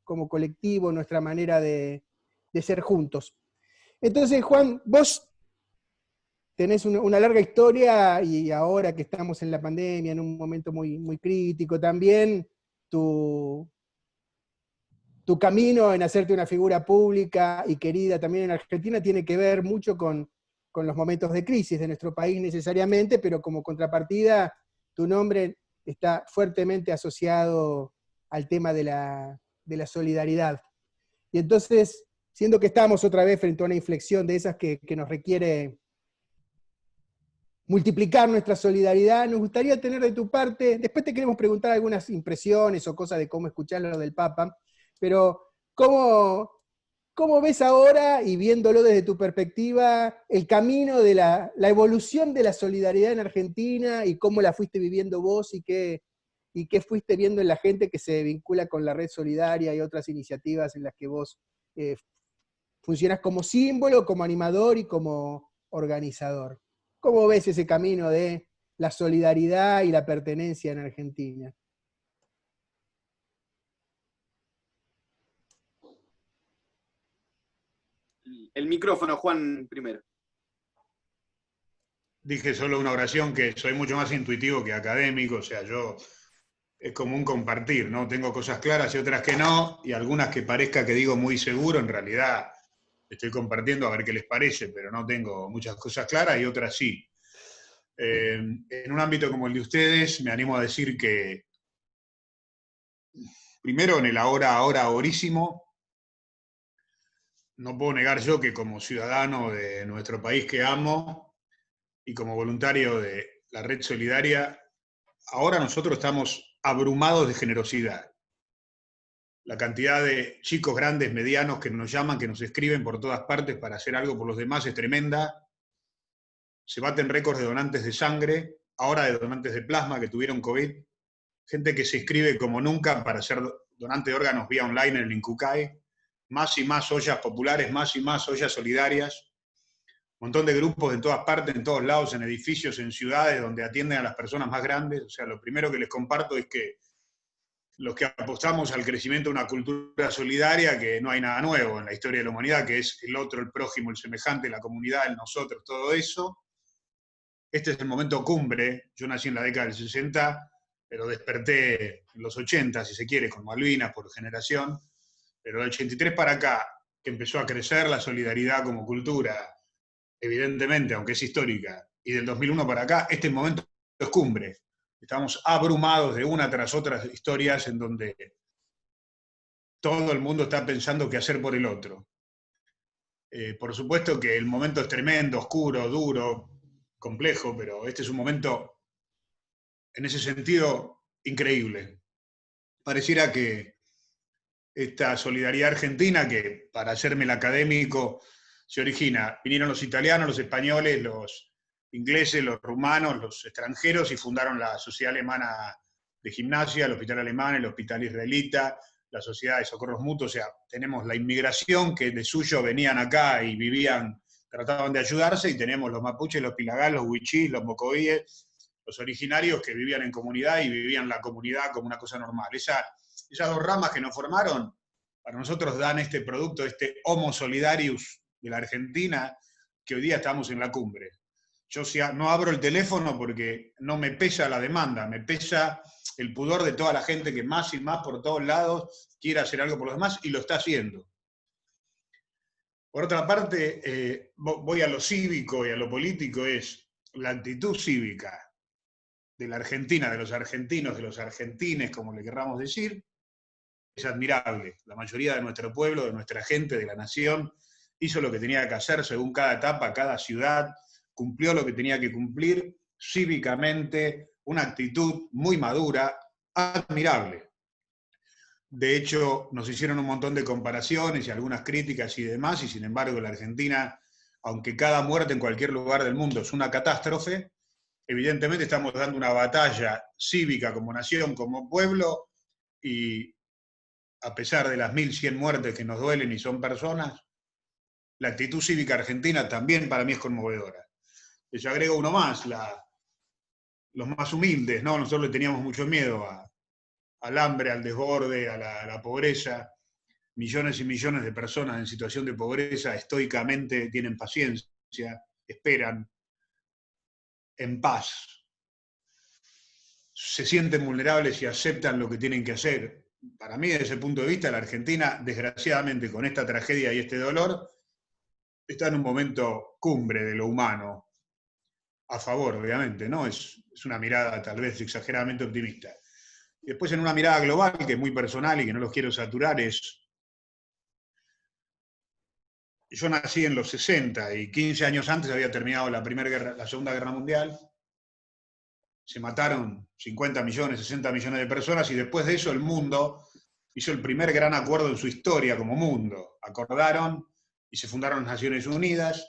como colectivo, nuestra manera de ser juntos. Entonces, Juan, vos tenés una larga historia y ahora que estamos en la pandemia, en un momento muy, muy crítico también, tu camino en hacerte una figura pública y querida también en Argentina tiene que ver mucho con los momentos de crisis de nuestro país necesariamente, pero como contrapartida, tu nombre está fuertemente asociado al tema de la solidaridad. Y entonces, siendo que estamos otra vez frente a una inflexión de esas que nos requiere multiplicar nuestra solidaridad, nos gustaría tener de tu parte, después te queremos preguntar algunas impresiones o cosas de cómo escuchar lo del Papa, pero ¿cómo ves ahora, y viéndolo desde tu perspectiva, el camino de la evolución de la solidaridad en Argentina y cómo la fuiste viviendo vos y qué fuiste viendo en la gente que se vincula con la Red Solidaria y otras iniciativas en las que vos funcionás como símbolo, como animador y como organizador? ¿Cómo ves ese camino de la solidaridad y la pertenencia en Argentina? El micrófono, Juan, primero. Dije solo una oración, que soy mucho más intuitivo que académico, o sea, yo es como un compartir, ¿no? Tengo cosas claras y otras que no, y algunas que parezca que digo muy seguro, en realidad estoy compartiendo a ver qué les parece, pero no tengo muchas cosas claras y otras sí. En un ámbito como el de ustedes, me animo a decir que, primero, en el ahorísimo, no puedo negar yo que como ciudadano de nuestro país que amo y como voluntario de la Red Solidaria, ahora nosotros estamos abrumados de generosidad. La cantidad de chicos grandes, medianos que nos llaman, que nos escriben por todas partes para hacer algo por los demás es tremenda. Se baten récords de donantes de sangre, ahora de donantes de plasma que tuvieron COVID. Gente que se inscribe como nunca para ser donante de órganos vía online en el Incucay. Más y más ollas populares, más y más ollas solidarias. Un montón de grupos en todas partes, en todos lados, en edificios, en ciudades, donde atienden a las personas más grandes. O sea, lo primero que les comparto es que los que apostamos al crecimiento de una cultura solidaria, que no hay nada nuevo en la historia de la humanidad, que es el otro, el prójimo, el semejante, la comunidad, el nosotros, todo eso. Este es el momento cumbre. Yo nací en la década del 60, pero desperté en los 80, si se quiere, con Malvinas por generación. Pero del 83 para acá, que empezó a crecer la solidaridad como cultura, evidentemente, aunque es histórica, y del 2001 para acá, este momento es cumbre. Estamos abrumados de una tras otra historias en donde todo el mundo está pensando qué hacer por el otro. Por supuesto que el momento es tremendo, oscuro, duro, complejo, pero este es un momento, en ese sentido, increíble. Pareciera que esta solidaridad argentina, que para hacerme el académico se origina, vinieron los italianos, los españoles, los ingleses, los rumanos, los extranjeros y fundaron la Sociedad Alemana de Gimnasia, el Hospital Alemán, el Hospital Israelita, la Sociedad de Socorros Mutuos. O sea, tenemos la inmigración que de suyo venían acá y vivían, trataban de ayudarse, y tenemos los mapuches, los pilagás, los huichís, los mocovíes, los originarios que vivían en comunidad y vivían la comunidad como una cosa normal. Esas dos ramas que nos formaron, para nosotros dan este producto, este Homo Solidarius de la Argentina, que hoy día estamos en la cumbre. Yo no abro el teléfono porque no me pesa la demanda, me pesa el pudor de toda la gente que más y más por todos lados quiere hacer algo por los demás y lo está haciendo. Por otra parte, voy a lo cívico y a lo político, es la actitud cívica de la Argentina, de los argentinos, de los argentines, como le querramos decir, es admirable. La mayoría de nuestro pueblo, de nuestra gente, de la nación, hizo lo que tenía que hacer según cada etapa, cada ciudad, cumplió lo que tenía que cumplir cívicamente, una actitud muy madura, admirable. De hecho, nos hicieron un montón de comparaciones y algunas críticas y demás, y sin embargo la Argentina, aunque cada muerte en cualquier lugar del mundo es una catástrofe, evidentemente estamos dando una batalla cívica como nación, como pueblo, y a pesar de las 1.100 muertes que nos duelen y son personas, la actitud cívica argentina también para mí es conmovedora. Yo agrego uno más, los más humildes, ¿no? Nosotros le teníamos mucho miedo al hambre, al desborde, a la pobreza. millones y millones de personas en situación de pobreza estoicamente tienen paciencia, esperan, en paz, se sienten vulnerables y aceptan lo que tienen que hacer. Para mí, desde ese punto de vista, la Argentina, desgraciadamente, con esta tragedia y este dolor, está en un momento cumbre de lo humano, a favor, obviamente, ¿no? Es una mirada tal vez exageradamente optimista. Y después, en una mirada global, que es muy personal y que no los quiero saturar, yo nací en los 60 y 15 años antes había terminado la Segunda Guerra Mundial. Se mataron 50 millones, 60 millones de personas y después de eso el mundo hizo el primer gran acuerdo en su historia como mundo. Acordaron y se fundaron las Naciones Unidas,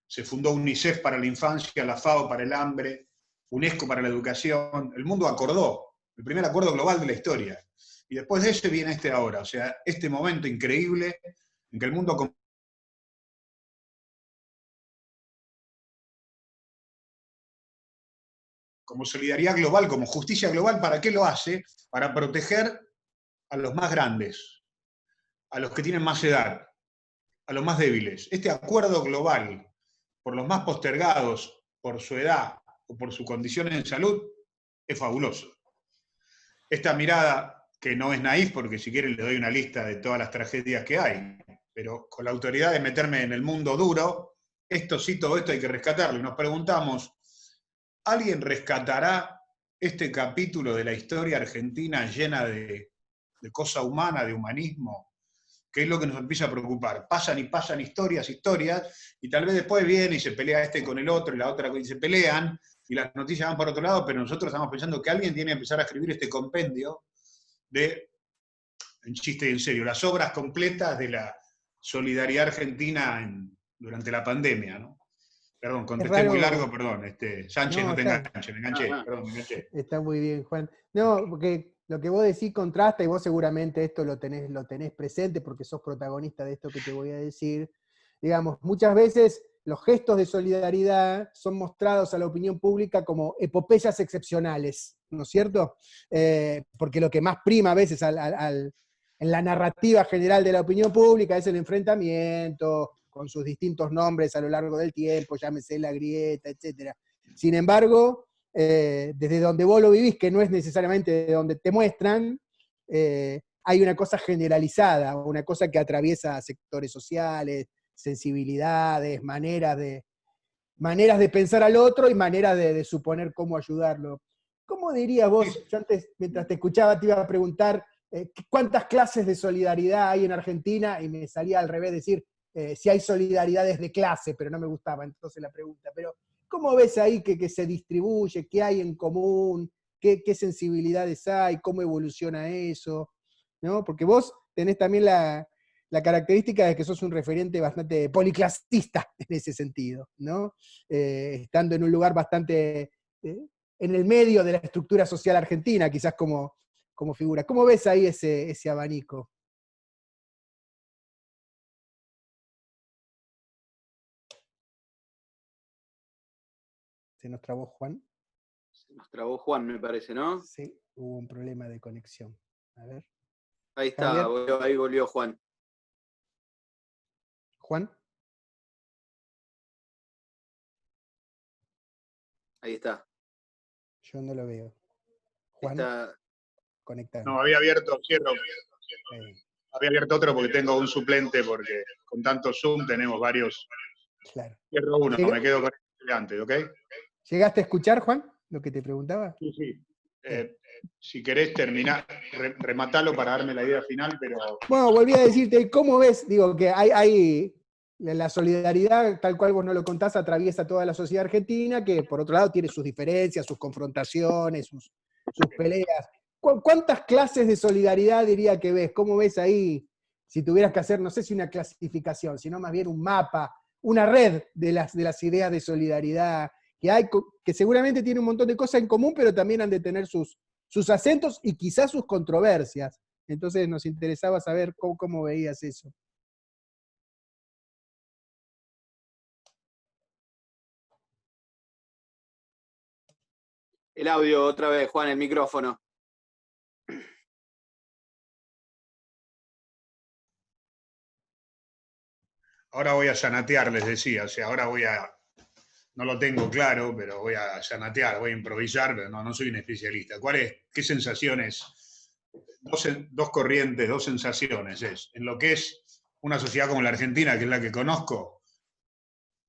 se fundó UNICEF para la infancia, la FAO para el hambre, UNESCO para la educación. El mundo acordó, el primer acuerdo global de la historia. Y después de ese viene este ahora, o sea, este momento increíble en que el mundo como solidaridad global, como justicia global, ¿para qué lo hace? Para proteger a los más grandes, a los que tienen más edad, a los más débiles. Este acuerdo global por los más postergados, por su edad o por su condición en salud, es fabuloso. Esta mirada, que no es naif, porque si quieren les doy una lista de todas las tragedias que hay, pero con la autoridad de meterme en el mundo duro, esto sí, todo esto hay que rescatarlo. Y nos preguntamos, ¿alguien rescatará este capítulo de la historia argentina llena de cosa humana, de humanismo? Que es lo que nos empieza a preocupar. Pasan y pasan historias, y tal vez después viene y se pelea este con el otro, y la otra, y se pelean, y las noticias van por otro lado, pero nosotros estamos pensando que alguien tiene que empezar a escribir este compendio de, en chiste y en serio, las obras completas de la solidaridad argentina durante la pandemia, ¿no? Perdón, Es contesté muy largo, raro, perdón. Sánchez, no, no te está, enganches, me enganché, perdón, me enganché. está muy bien, Juan. No, porque lo que vos decís contrasta, y vos seguramente esto lo tenés presente porque sos protagonista de esto que te voy a decir. Digamos, muchas veces los gestos de solidaridad son mostrados a la opinión pública como epopeyas excepcionales, ¿no es cierto? Porque lo que más prima a veces en la narrativa general de la opinión pública es el enfrentamiento con sus distintos nombres a lo largo del tiempo, llámese la grieta, etc. Sin embargo, desde donde vos lo vivís, que no es necesariamente de donde te muestran, hay una cosa generalizada, una cosa que atraviesa sectores sociales, sensibilidades, maneras de pensar al otro y maneras de suponer cómo ayudarlo. ¿Cómo dirías vos? Yo antes, mientras te escuchaba, te iba a preguntar cuántas clases de solidaridad hay en Argentina, y me salía al revés decir si hay solidaridades de clase, pero no me gustaba entonces la pregunta. Pero, ¿cómo ves ahí que se distribuye? ¿Qué hay en común? ¿Qué sensibilidades hay? ¿Cómo evoluciona eso? ¿No? Porque vos tenés también la característica de que sos un referente bastante policlasista en ese sentido, ¿no? Estando en un lugar bastante en el medio de la estructura social argentina, quizás como figura. ¿Cómo ves ahí ese abanico? ¿Se nos trabó Juan? Se nos trabó Juan, me parece, ¿no? Sí, hubo un problema de conexión. A ver. Ahí está, Javier, ahí volvió Juan. Juan, Ahí está. yo no lo veo. Juan, Está. No, conectame. había abierto, cierro. Eh, Había abierto otro porque tengo un suplente, porque con tanto Zoom tenemos varios. claro. Cierro uno, Llega- me quedo con este antes, ¿ok? ¿Llegaste a escuchar, Juan, lo que te preguntaba? Sí, sí. Bien. Si querés terminar, rematalo para darme la idea final, pero Bueno, volví a decirte, ¿cómo ves? Digo, que hay la solidaridad, tal cual vos no lo contás, atraviesa toda la sociedad argentina, que por otro lado tiene sus diferencias, sus confrontaciones, sus peleas. ¿Cuántas clases de solidaridad diría que ves? ¿Cómo ves ahí, si tuvieras que hacer, no sé si una clasificación, sino más bien un mapa, una red de las ideas de solidaridad que hay, que seguramente tiene un montón de cosas en común, pero también han de tener sus acentos y quizás sus controversias? Entonces nos interesaba saber cómo veías eso. El audio otra vez, Juan, el micrófono. ahora voy a llanatear, les decía, o sea, no lo tengo claro, pero voy a llanatear, voy a improvisar, pero no soy un especialista. ¿Qué sensaciones? Dos corrientes, dos sensaciones es. En lo que es una sociedad como la Argentina, que es la que conozco,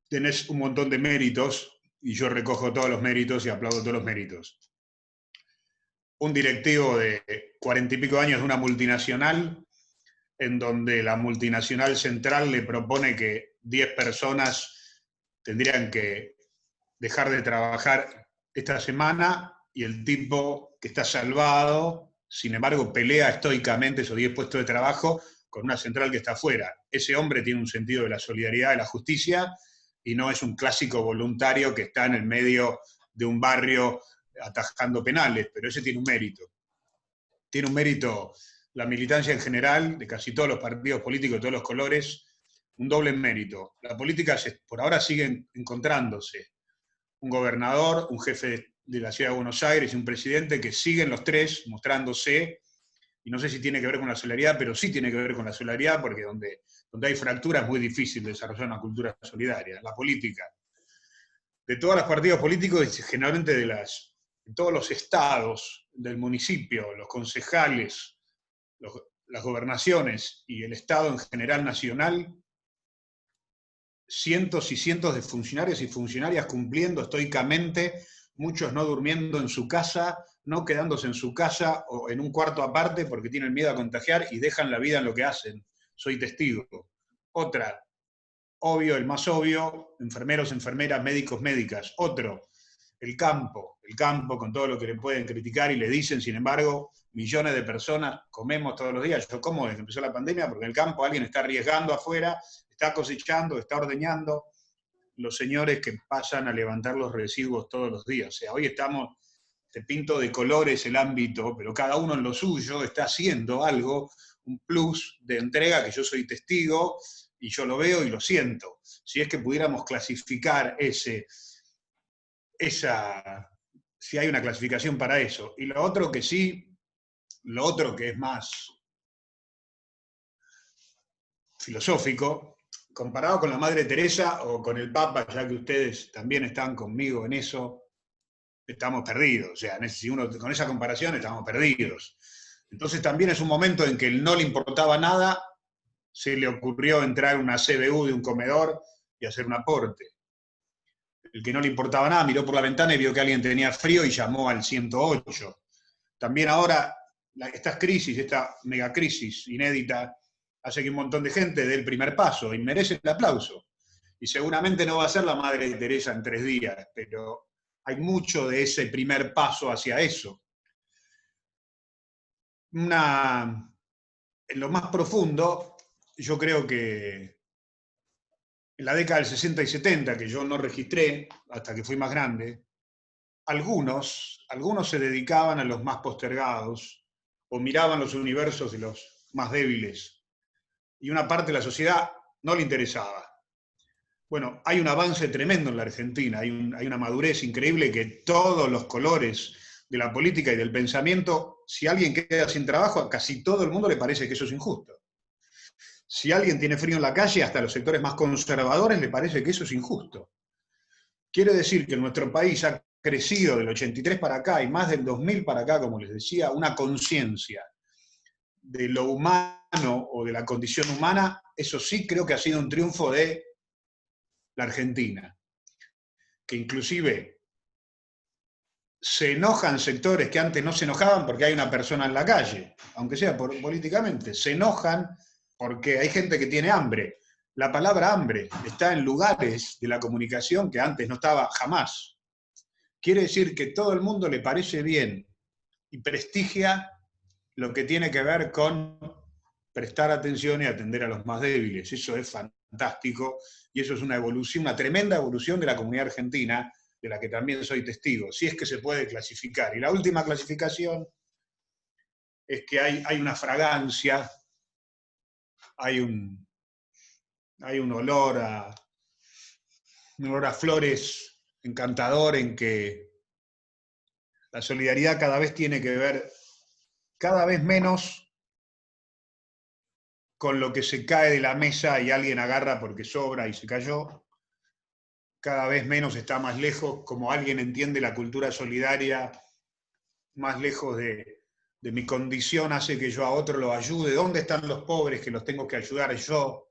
tenés un montón de méritos, y yo recojo todos los méritos y aplaudo todos los méritos. Un directivo de 40 y pico años de una multinacional, en donde la multinacional central le propone que 10 personas tendrían que dejar de trabajar esta semana, y el tipo que está salvado, sin embargo, pelea estoicamente esos 10 puestos de trabajo con una central que está afuera. Ese hombre tiene un sentido de la solidaridad, de la justicia, y no es un clásico voluntario que está en el medio de un barrio atajando penales, pero ese tiene un mérito. Tiene un mérito la militancia en general, de casi todos los partidos políticos de todos los colores, un doble mérito. La política por ahora sigue encontrándose. Un gobernador, un jefe de la ciudad de Buenos Aires y un presidente que siguen los tres mostrándose, y no sé si tiene que ver con la solidaridad, pero sí tiene que ver con la solidaridad, porque donde hay fractura es muy difícil desarrollar una cultura solidaria. La política, de todos los partidos políticos, generalmente de todos los estados del municipio, los concejales, las gobernaciones y el Estado en general nacional, cientos y cientos de funcionarios y funcionarias cumpliendo estoicamente, muchos no durmiendo en su casa, no quedándose en su casa o en un cuarto aparte porque tienen miedo a contagiar y dejan la vida en lo que hacen. Soy testigo. Otra, obvio, el más obvio, enfermeros, enfermeras, médicos, médicas. Otro, el campo con todo lo que le pueden criticar y le dicen, sin embargo, millones de personas comemos todos los días. Yo como desde que empezó la pandemia, porque en el campo alguien está arriesgando afuera, está cosechando, está ordeñando, los señores que pasan a levantar los residuos todos los días. O sea, hoy te pinto de colores el ámbito, pero cada uno en lo suyo está haciendo algo, un plus de entrega que yo soy testigo y yo lo veo y lo siento. Si es que pudiéramos clasificar si hay una clasificación para eso. Y lo otro que es más filosófico, comparado con la Madre Teresa o con el Papa, ya que ustedes también están conmigo en eso, estamos perdidos. O sea, si uno con esa comparación estamos perdidos. Entonces también es un momento en que él no le importaba nada, se le ocurrió entrar a una CBU de un comedor y hacer un aporte. El que no le importaba nada miró por la ventana y vio que alguien tenía frío y llamó al 108. También ahora, esta megacrisis inédita, hace que un montón de gente dé el primer paso y merece el aplauso. Y seguramente no va a ser la Madre Teresa en 3 días, pero hay mucho de ese primer paso hacia eso. En lo más profundo, yo creo que en la década del 60 y 70, que yo no registré hasta que fui más grande, algunos se dedicaban a los más postergados o miraban los universos de los más débiles, y una parte de la sociedad no le interesaba. Bueno, hay un avance tremendo en la Argentina, hay una madurez increíble que todos los colores de la política y del pensamiento, si alguien queda sin trabajo, a casi todo el mundo le parece que eso es injusto. Si alguien tiene frío en la calle, hasta los sectores más conservadores le parece que eso es injusto. Quiere decir que en nuestro país ha crecido del 83 para acá y más del 2000 para acá, como les decía, una conciencia de lo humano o de la condición humana. Eso sí creo que ha sido un triunfo de la Argentina, que inclusive se enojan sectores que antes no se enojaban porque hay una persona en la calle, aunque sea políticamente, se enojan porque hay gente que tiene hambre. La palabra hambre está en lugares de la comunicación que antes no estaba jamás. Quiere decir que todo el mundo le parece bien y prestigia lo que tiene que ver con prestar atención y atender a los más débiles. Eso es fantástico y eso es una evolución, una tremenda evolución de la comunidad argentina, de la que también soy testigo, si es que se puede clasificar. Y la última clasificación es que hay una fragancia, hay un olor a flores encantador, en que la solidaridad cada vez tiene que ver, cada vez menos con lo que se cae de la mesa y alguien agarra porque sobra y se cayó. Cada vez menos está más lejos, como alguien entiende la cultura solidaria, más lejos de mi condición hace que yo a otro lo ayude. ¿Dónde están los pobres que los tengo que ayudar yo?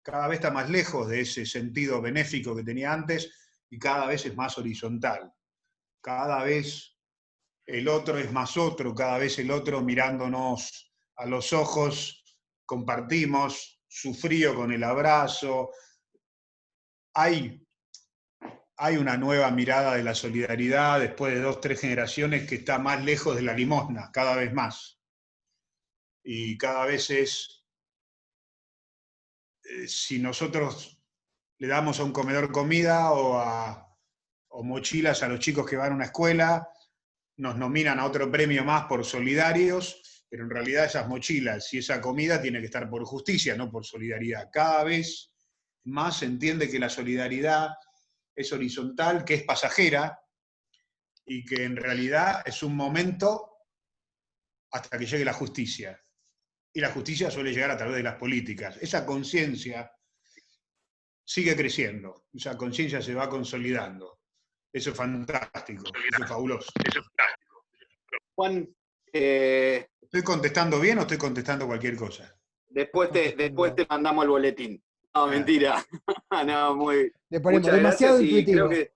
Cada vez está más lejos de ese sentido benéfico que tenía antes y cada vez es más horizontal. Cada vez el otro es más otro, cada vez el otro mirándonos a los ojos, compartimos su frío con el abrazo. Hay una nueva mirada de la solidaridad después de 2, 3 generaciones que está más lejos de la limosna, cada vez más. Y cada vez es, si nosotros le damos a un comedor comida o mochilas a los chicos que van a una escuela, nos nominan a otro premio más por solidarios, pero en realidad esas mochilas y esa comida tiene que estar por justicia, no por solidaridad. Cada vez más se entiende que la solidaridad es horizontal, que es pasajera y que en realidad es un momento hasta que llegue la justicia. Y la justicia suele llegar a través de las políticas. Esa conciencia sigue creciendo, esa conciencia se va consolidando. Eso es fantástico, eso es fabuloso. Juan, ¿Estoy contestando bien o estoy contestando cualquier cosa? después te mandamos el boletín. No, mentira. No, Le ponemos muchas demasiado gracias y intuitivo. creo que,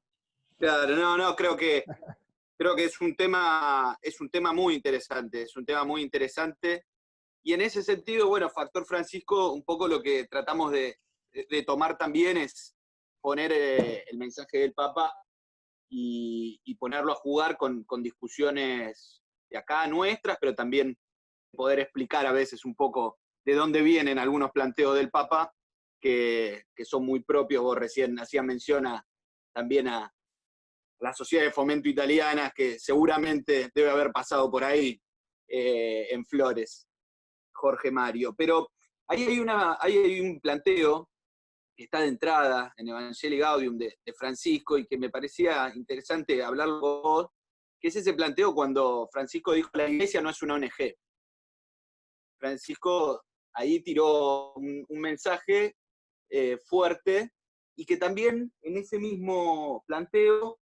claro, creo que es un tema muy interesante, y en ese sentido, bueno, Factor Francisco, un poco lo que tratamos de tomar también es poner el mensaje del Papa y ponerlo a jugar con discusiones de acá nuestras, pero también poder explicar a veces un poco de dónde vienen algunos planteos del Papa que son muy propios. Vos recién hacías mención también a la Sociedad de Fomento Italiana, que seguramente debe haber pasado por ahí en Flores, Jorge Mario. Pero ahí hay un planteo que está de entrada en Evangelii Gaudium de Francisco y que me parecía interesante hablarlo con vos, que es ese planteo cuando Francisco dijo la Iglesia no es una ONG. Francisco ahí tiró un mensaje fuerte y que también en ese mismo planteo,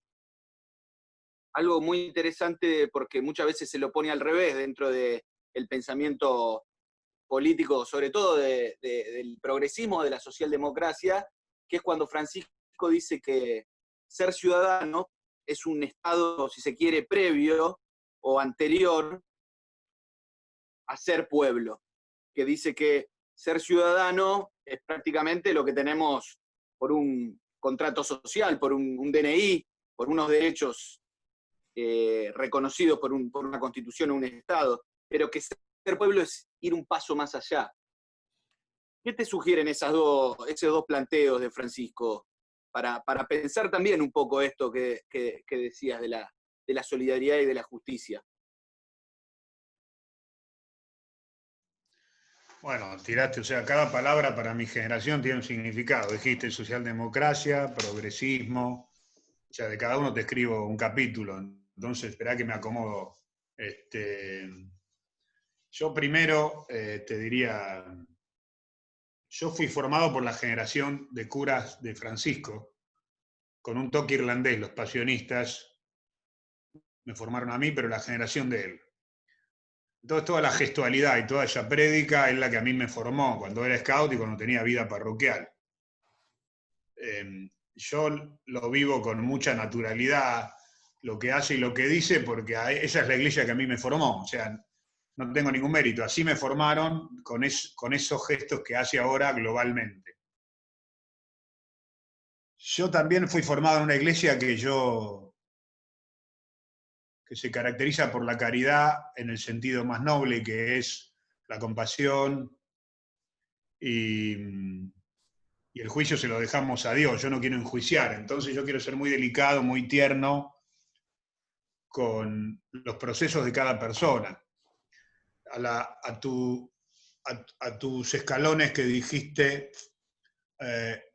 algo muy interesante porque muchas veces se lo pone al revés dentro del pensamiento político, sobre todo del progresismo, de la socialdemocracia, que es cuando Francisco dice que ser ciudadano es un estado, si se quiere, previo o anterior a ser pueblo, que dice que ser ciudadano es prácticamente lo que tenemos por un contrato social, por un DNI, por unos derechos reconocidos por una constitución o un Estado, pero que ser pueblo es ir un paso más allá. ¿Qué te sugieren esos dos planteos de Francisco para pensar también un poco esto que decías de la solidaridad y de la justicia? Bueno, tiraste, o sea, cada palabra para mi generación tiene un significado. Dijiste socialdemocracia, progresismo, o sea, de cada uno te escribo un capítulo. Entonces, esperá que me acomodo. Yo primero te diría, yo fui formado por la generación de curas de Francisco, con un toque irlandés, los pasionistas me formaron a mí, pero la generación de él. Entonces toda la gestualidad y toda esa prédica es la que a mí me formó cuando era scout y cuando tenía vida parroquial. Yo lo vivo con mucha naturalidad, lo que hace y lo que dice, porque esa es la iglesia que a mí me formó. O sea, no tengo ningún mérito. Así me formaron con esos gestos que hace ahora globalmente. Yo también fui formado en una iglesia que se caracteriza por la caridad en el sentido más noble, que es la compasión, y el juicio se lo dejamos a Dios. Yo no quiero enjuiciar, entonces yo quiero ser muy delicado, muy tierno con los procesos de cada persona. A tus escalones que dijiste,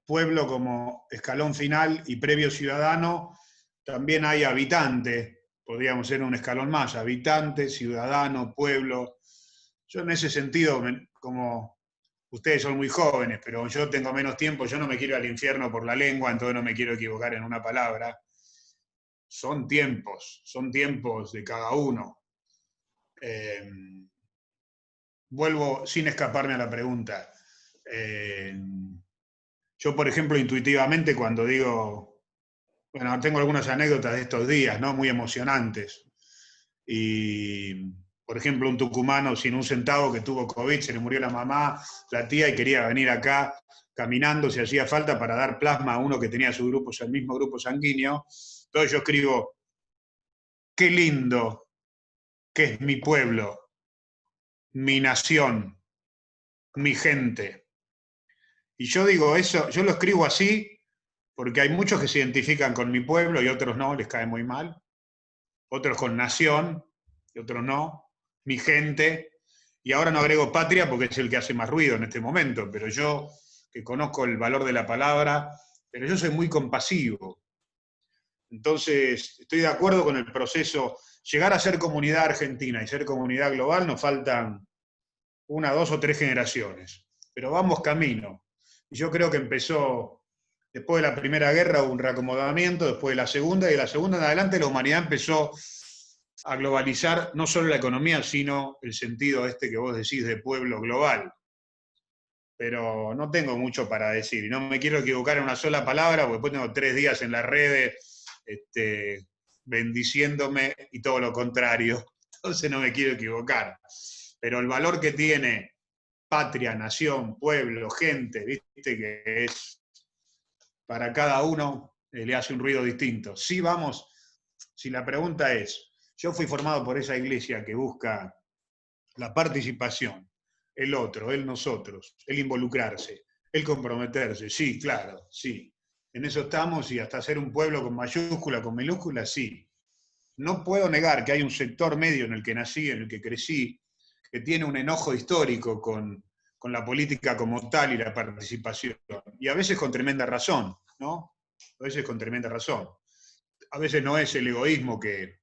pueblo como escalón final y previo ciudadano, también hay habitante, podríamos ser un escalón más, habitante, ciudadano, pueblo. Yo en ese sentido, como ustedes son muy jóvenes, pero yo tengo menos tiempo, yo no me quiero ir al infierno por la lengua, entonces no me quiero equivocar en una palabra. Son tiempos de cada uno. Vuelvo sin escaparme a la pregunta. Yo, por ejemplo, intuitivamente cuando digo, bueno, tengo algunas anécdotas de estos días, ¿no? Muy emocionantes. Y, por ejemplo, un tucumano sin un centavo que tuvo COVID, se le murió la mamá, la tía, y quería venir acá caminando si hacía falta para dar plasma a uno que tenía su grupo, el mismo grupo sanguíneo. Entonces yo escribo, qué lindo que es mi pueblo, mi nación, mi gente. Y yo digo eso, yo lo escribo así porque hay muchos que se identifican con mi pueblo y otros no, les cae muy mal. Otros con nación y otros no. Mi gente. Y ahora no agrego patria porque es el que hace más ruido en este momento, pero yo, que conozco el valor de la palabra, pero yo soy muy compasivo. Entonces, estoy de acuerdo con el proceso. Llegar a ser comunidad argentina y ser comunidad global nos faltan 1, 2 o 3 generaciones, pero vamos camino. Y yo creo que empezó, después de la Primera Guerra hubo un reacomodamiento, después de la Segunda, y de la Segunda en adelante la humanidad empezó a globalizar no solo la economía, sino el sentido este que vos decís de pueblo global. Pero no tengo mucho para decir, y no me quiero equivocar en una sola palabra, porque después tengo 3 días en las redes bendiciéndome y todo lo contrario. Entonces no me quiero equivocar. Pero el valor que tiene patria, nación, pueblo, gente, viste que es para cada uno le hace un ruido distinto. Sí, vamos, si la pregunta es, yo fui formado por esa iglesia que busca la participación, el otro, el nosotros, el involucrarse, el comprometerse, sí, claro, sí. En eso estamos y hasta ser un pueblo con mayúscula, con minúscula, sí. No puedo negar que hay un sector medio en el que nací, en el que crecí, que tiene un enojo histórico con la política como tal y la participación. Y a veces con tremenda razón, ¿no? A veces con tremenda razón. A veces no es el egoísmo que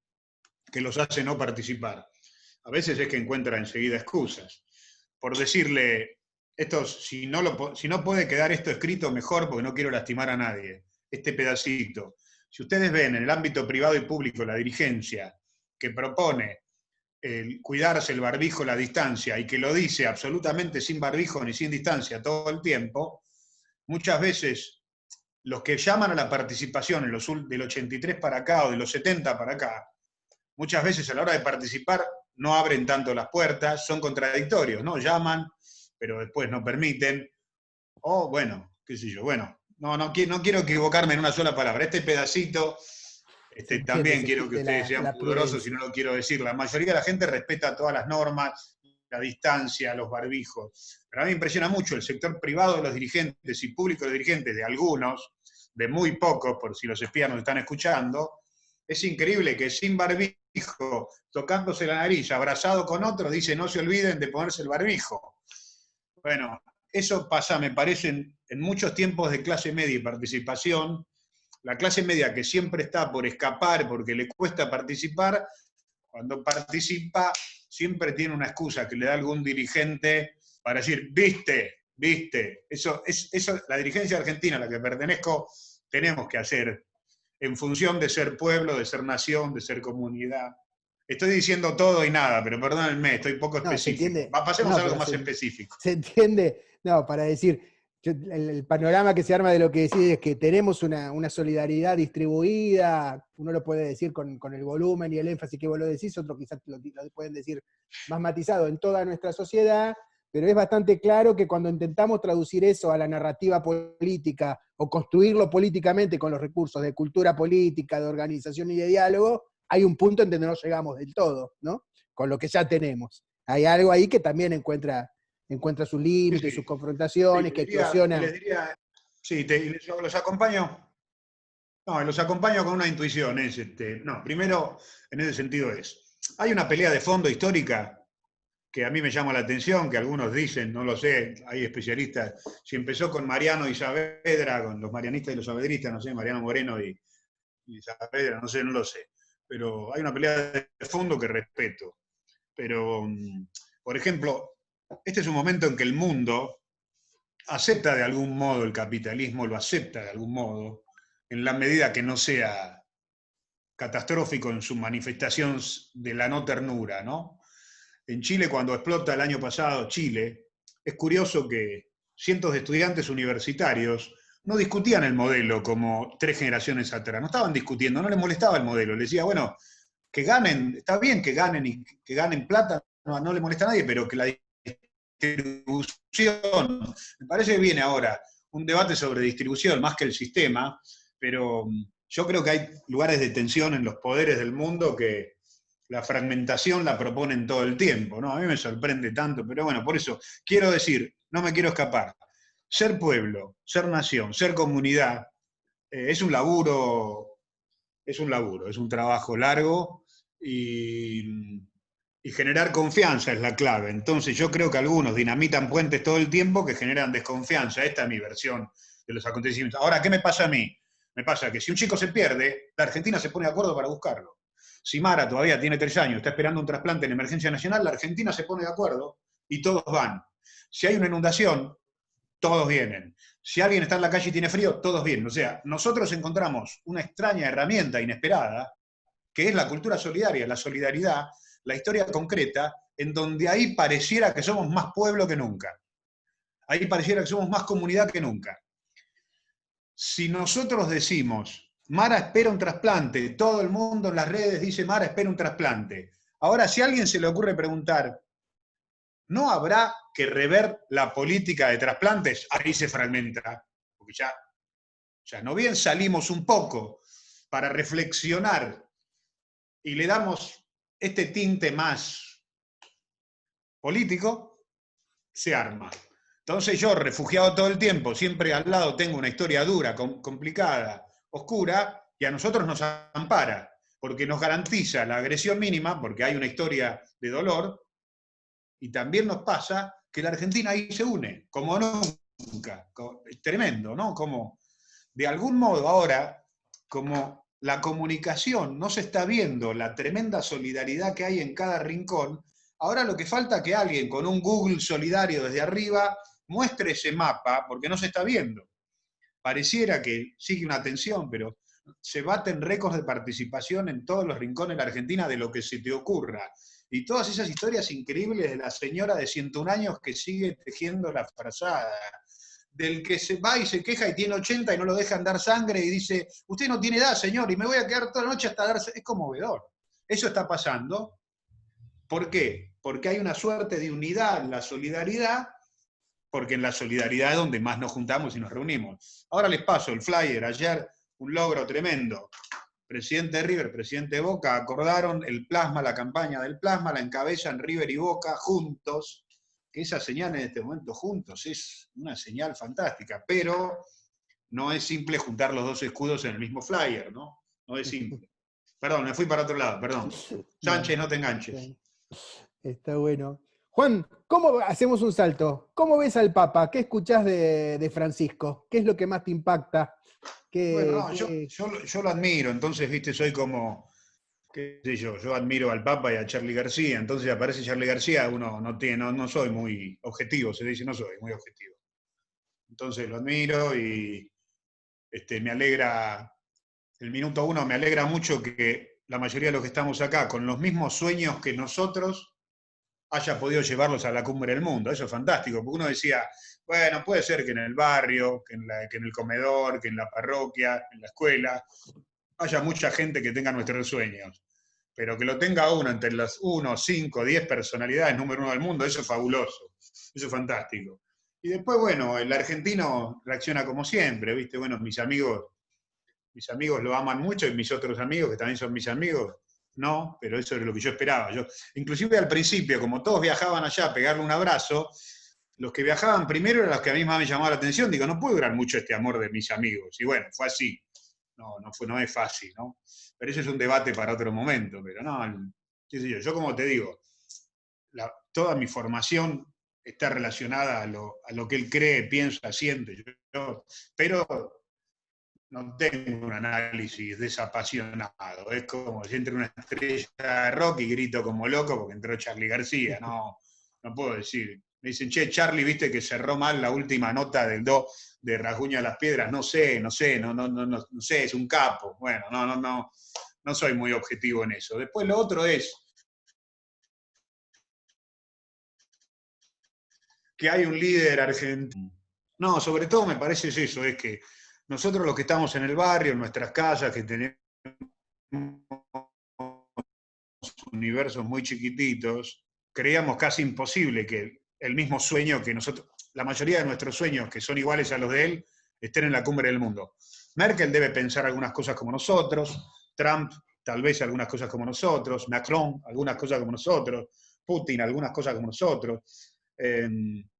los hace no participar. A veces es que encuentra enseguida excusas. Por decirle, si no puede quedar esto escrito, mejor, porque no quiero lastimar a nadie. Este pedacito. Si ustedes ven en el ámbito privado y público la dirigencia que propone el cuidarse el barbijo, la distancia, y que lo dice absolutamente sin barbijo ni sin distancia todo el tiempo, muchas veces los que llaman a la participación del 83 para acá o de los 70 para acá, muchas veces a la hora de participar no abren tanto las puertas, son contradictorios, ¿no? Llaman, pero después no permiten, o bueno, qué sé yo, bueno, no quiero equivocarme en una sola palabra. Este pedacito, también quiero que ustedes sean pudorosos y no lo quiero decir. La mayoría de la gente respeta todas las normas, la distancia, los barbijos. Pero a mí me impresiona mucho el sector privado de los dirigentes y público de los dirigentes, de algunos, de muy pocos, por si los espías nos están escuchando. Es increíble que sin barbijo, tocándose la nariz, abrazado con otro, dice no se olviden de ponerse el barbijo. Bueno, eso pasa, me parece, en muchos tiempos de clase media y participación. La clase media que siempre está por escapar porque le cuesta participar, cuando participa siempre tiene una excusa que le da algún dirigente para decir, viste, eso, la dirigencia argentina a la que pertenezco, tenemos que hacer en función de ser pueblo, de ser nación, de ser comunidad. Estoy diciendo todo y nada, pero perdónenme, estoy poco específico. Pasemos a algo más específico. Se entiende, no, para decir, el panorama que se arma de lo que decís es que tenemos una solidaridad distribuida, uno lo puede decir con el volumen y el énfasis que vos lo decís, otros quizás lo pueden decir más matizado en toda nuestra sociedad, pero es bastante claro que cuando intentamos traducir eso a la narrativa política o construirlo políticamente con los recursos de cultura política, de organización y de diálogo, hay un punto en donde no llegamos del todo, ¿no? Con lo que ya tenemos. Hay algo ahí que también encuentra sus límites, sí, sus confrontaciones, sí, que eclosiona. Sí, los acompaño. No, los acompaño con una intuición. Primero, en ese sentido hay una pelea de fondo histórica que a mí me llama la atención, que algunos dicen, no lo sé, hay especialistas, si empezó con Mariano y Saavedra, con los marianistas y los saavedristas, no sé, Mariano Moreno y Saavedra, no sé, no lo sé. Pero hay una pelea de fondo que respeto. Pero, por ejemplo, este es un momento en que el mundo acepta de algún modo el capitalismo, lo acepta de algún modo, en la medida que no sea catastrófico en su manifestación de la no ternura, ¿no? En Chile, cuando explota el año pasado Chile, es curioso que cientos de estudiantes universitarios no discutían el modelo como 3 generaciones atrás, no estaban discutiendo, no les molestaba el modelo, les decía, bueno, que ganen, está bien que ganen y que ganen plata, no le molesta a nadie, pero que la distribución, me parece que viene ahora un debate sobre distribución más que el sistema, pero yo creo que hay lugares de tensión en los poderes del mundo que la fragmentación la proponen todo el tiempo, ¿no? A mí me sorprende tanto, pero bueno, por eso quiero decir, no me quiero escapar. Ser pueblo, ser nación, ser comunidad, es un laburo, es un trabajo largo y generar confianza es la clave. Entonces yo creo que algunos dinamitan puentes todo el tiempo que generan desconfianza. Esta es mi versión de los acontecimientos. Ahora, ¿qué me pasa a mí? Me pasa que si un chico se pierde, la Argentina se pone de acuerdo para buscarlo. Si Mara todavía tiene 3 años, está esperando un trasplante en emergencia nacional, la Argentina se pone de acuerdo y todos van. Si hay una inundación, todos vienen. Si alguien está en la calle y tiene frío, todos vienen. O sea, nosotros encontramos una extraña herramienta inesperada, que es la cultura solidaria, la solidaridad, la historia concreta, en donde ahí pareciera que somos más pueblo que nunca. Ahí pareciera que somos más comunidad que nunca. Si nosotros decimos, Mara espera un trasplante, todo el mundo en las redes dice, Mara espera un trasplante. Ahora, si a alguien se le ocurre preguntar, ¿no habrá que rever la política de trasplantes? Ahí se fragmenta, porque ya no bien salimos un poco para reflexionar y le damos este tinte más político, se arma. Entonces yo, refugiado todo el tiempo, siempre al lado tengo una historia dura, complicada, oscura, y a nosotros nos ampara, porque nos garantiza la agresión mínima, porque hay una historia de dolor, y también nos pasa que la Argentina ahí se une, como nunca. Es tremendo, ¿no? Como de algún modo ahora, como la comunicación no se está viendo la tremenda solidaridad que hay en cada rincón, ahora lo que falta es que alguien con un Google solidario desde arriba muestre ese mapa, porque no se está viendo. Pareciera que sigue una tensión, pero se baten récords de participación en todos los rincones de la Argentina de lo que se te ocurra. Y todas esas historias increíbles de la señora de 101 años que sigue tejiendo la frazada, del que se va y se queja y tiene 80 y no lo dejan dar sangre y dice, usted no tiene edad, señor, y me voy a quedar toda la noche hasta darse... Es conmovedor. Eso está pasando. ¿Por qué? Porque hay una suerte de unidad en la solidaridad, porque en la solidaridad es donde más nos juntamos y nos reunimos. Ahora les paso el flyer. Ayer un logro tremendo. Presidente de River, presidente de Boca, acordaron el plasma, la campaña del plasma, la encabezan River y Boca juntos, que esa señal en este momento juntos es una señal fantástica, pero no es simple juntar los dos escudos en el mismo flyer, ¿no? No es simple. Perdón, me fui para otro lado, perdón. Sánchez, no te enganches. Está bueno. Juan, ¿cómo hacemos un salto? ¿Cómo ves al Papa? ¿Qué escuchás de Francisco? ¿Qué es lo que más te impacta? Bueno, no, yo lo admiro, entonces, viste, soy como, qué sé yo admiro al Papa y a Charly García, entonces aparece Charly García, uno no soy muy objetivo, se dice, no soy muy objetivo. Entonces lo admiro y me alegra, el minuto 1 me alegra mucho que la mayoría de los que estamos acá, con los mismos sueños que nosotros, haya podido llevarlos a la cumbre del mundo. Eso es fantástico, porque uno decía, bueno, puede ser que en el barrio, que en el comedor, que en la parroquia, en la escuela, haya mucha gente que tenga nuestros sueños, pero que lo tenga uno entre las 1, 5, 10 personalidades número 1 del mundo, eso es fabuloso, eso es fantástico. Y después, bueno, el argentino reacciona como siempre, ¿viste? Bueno, mis amigos lo aman mucho y mis otros amigos, que también son mis amigos, no, pero eso es lo que yo esperaba. Inclusive al principio, como todos viajaban allá a pegarle un abrazo, los que viajaban primero eran los que a mí más me llamaban la atención. Digo, no puede durar mucho este amor de mis amigos. Y bueno, fue así. No es fácil, ¿no? Pero eso es un debate para otro momento. Pero no, qué sé yo como te digo, toda mi formación está relacionada a lo que él cree, piensa, siente. Pero no tengo un análisis desapasionado. Es como si entro en una estrella de rock y grito como loco porque entró Charly García. No puedo decir. Me dicen, che, Charlie, viste que cerró mal la última nota del do de Rasguña de las Piedras. No sé, no sé, no sé, es un capo. Bueno, no soy muy objetivo en eso. Después lo otro es que hay un líder argentino. No, sobre todo me parece es eso, es que nosotros los que estamos en el barrio, en nuestras casas, que tenemos universos muy chiquititos, creíamos casi imposible que el mismo sueño que nosotros, la mayoría de nuestros sueños que son iguales a los de él, estén en la cumbre del mundo. Merkel debe pensar algunas cosas como nosotros, Trump tal vez algunas cosas como nosotros, Macron algunas cosas como nosotros, Putin algunas cosas como nosotros.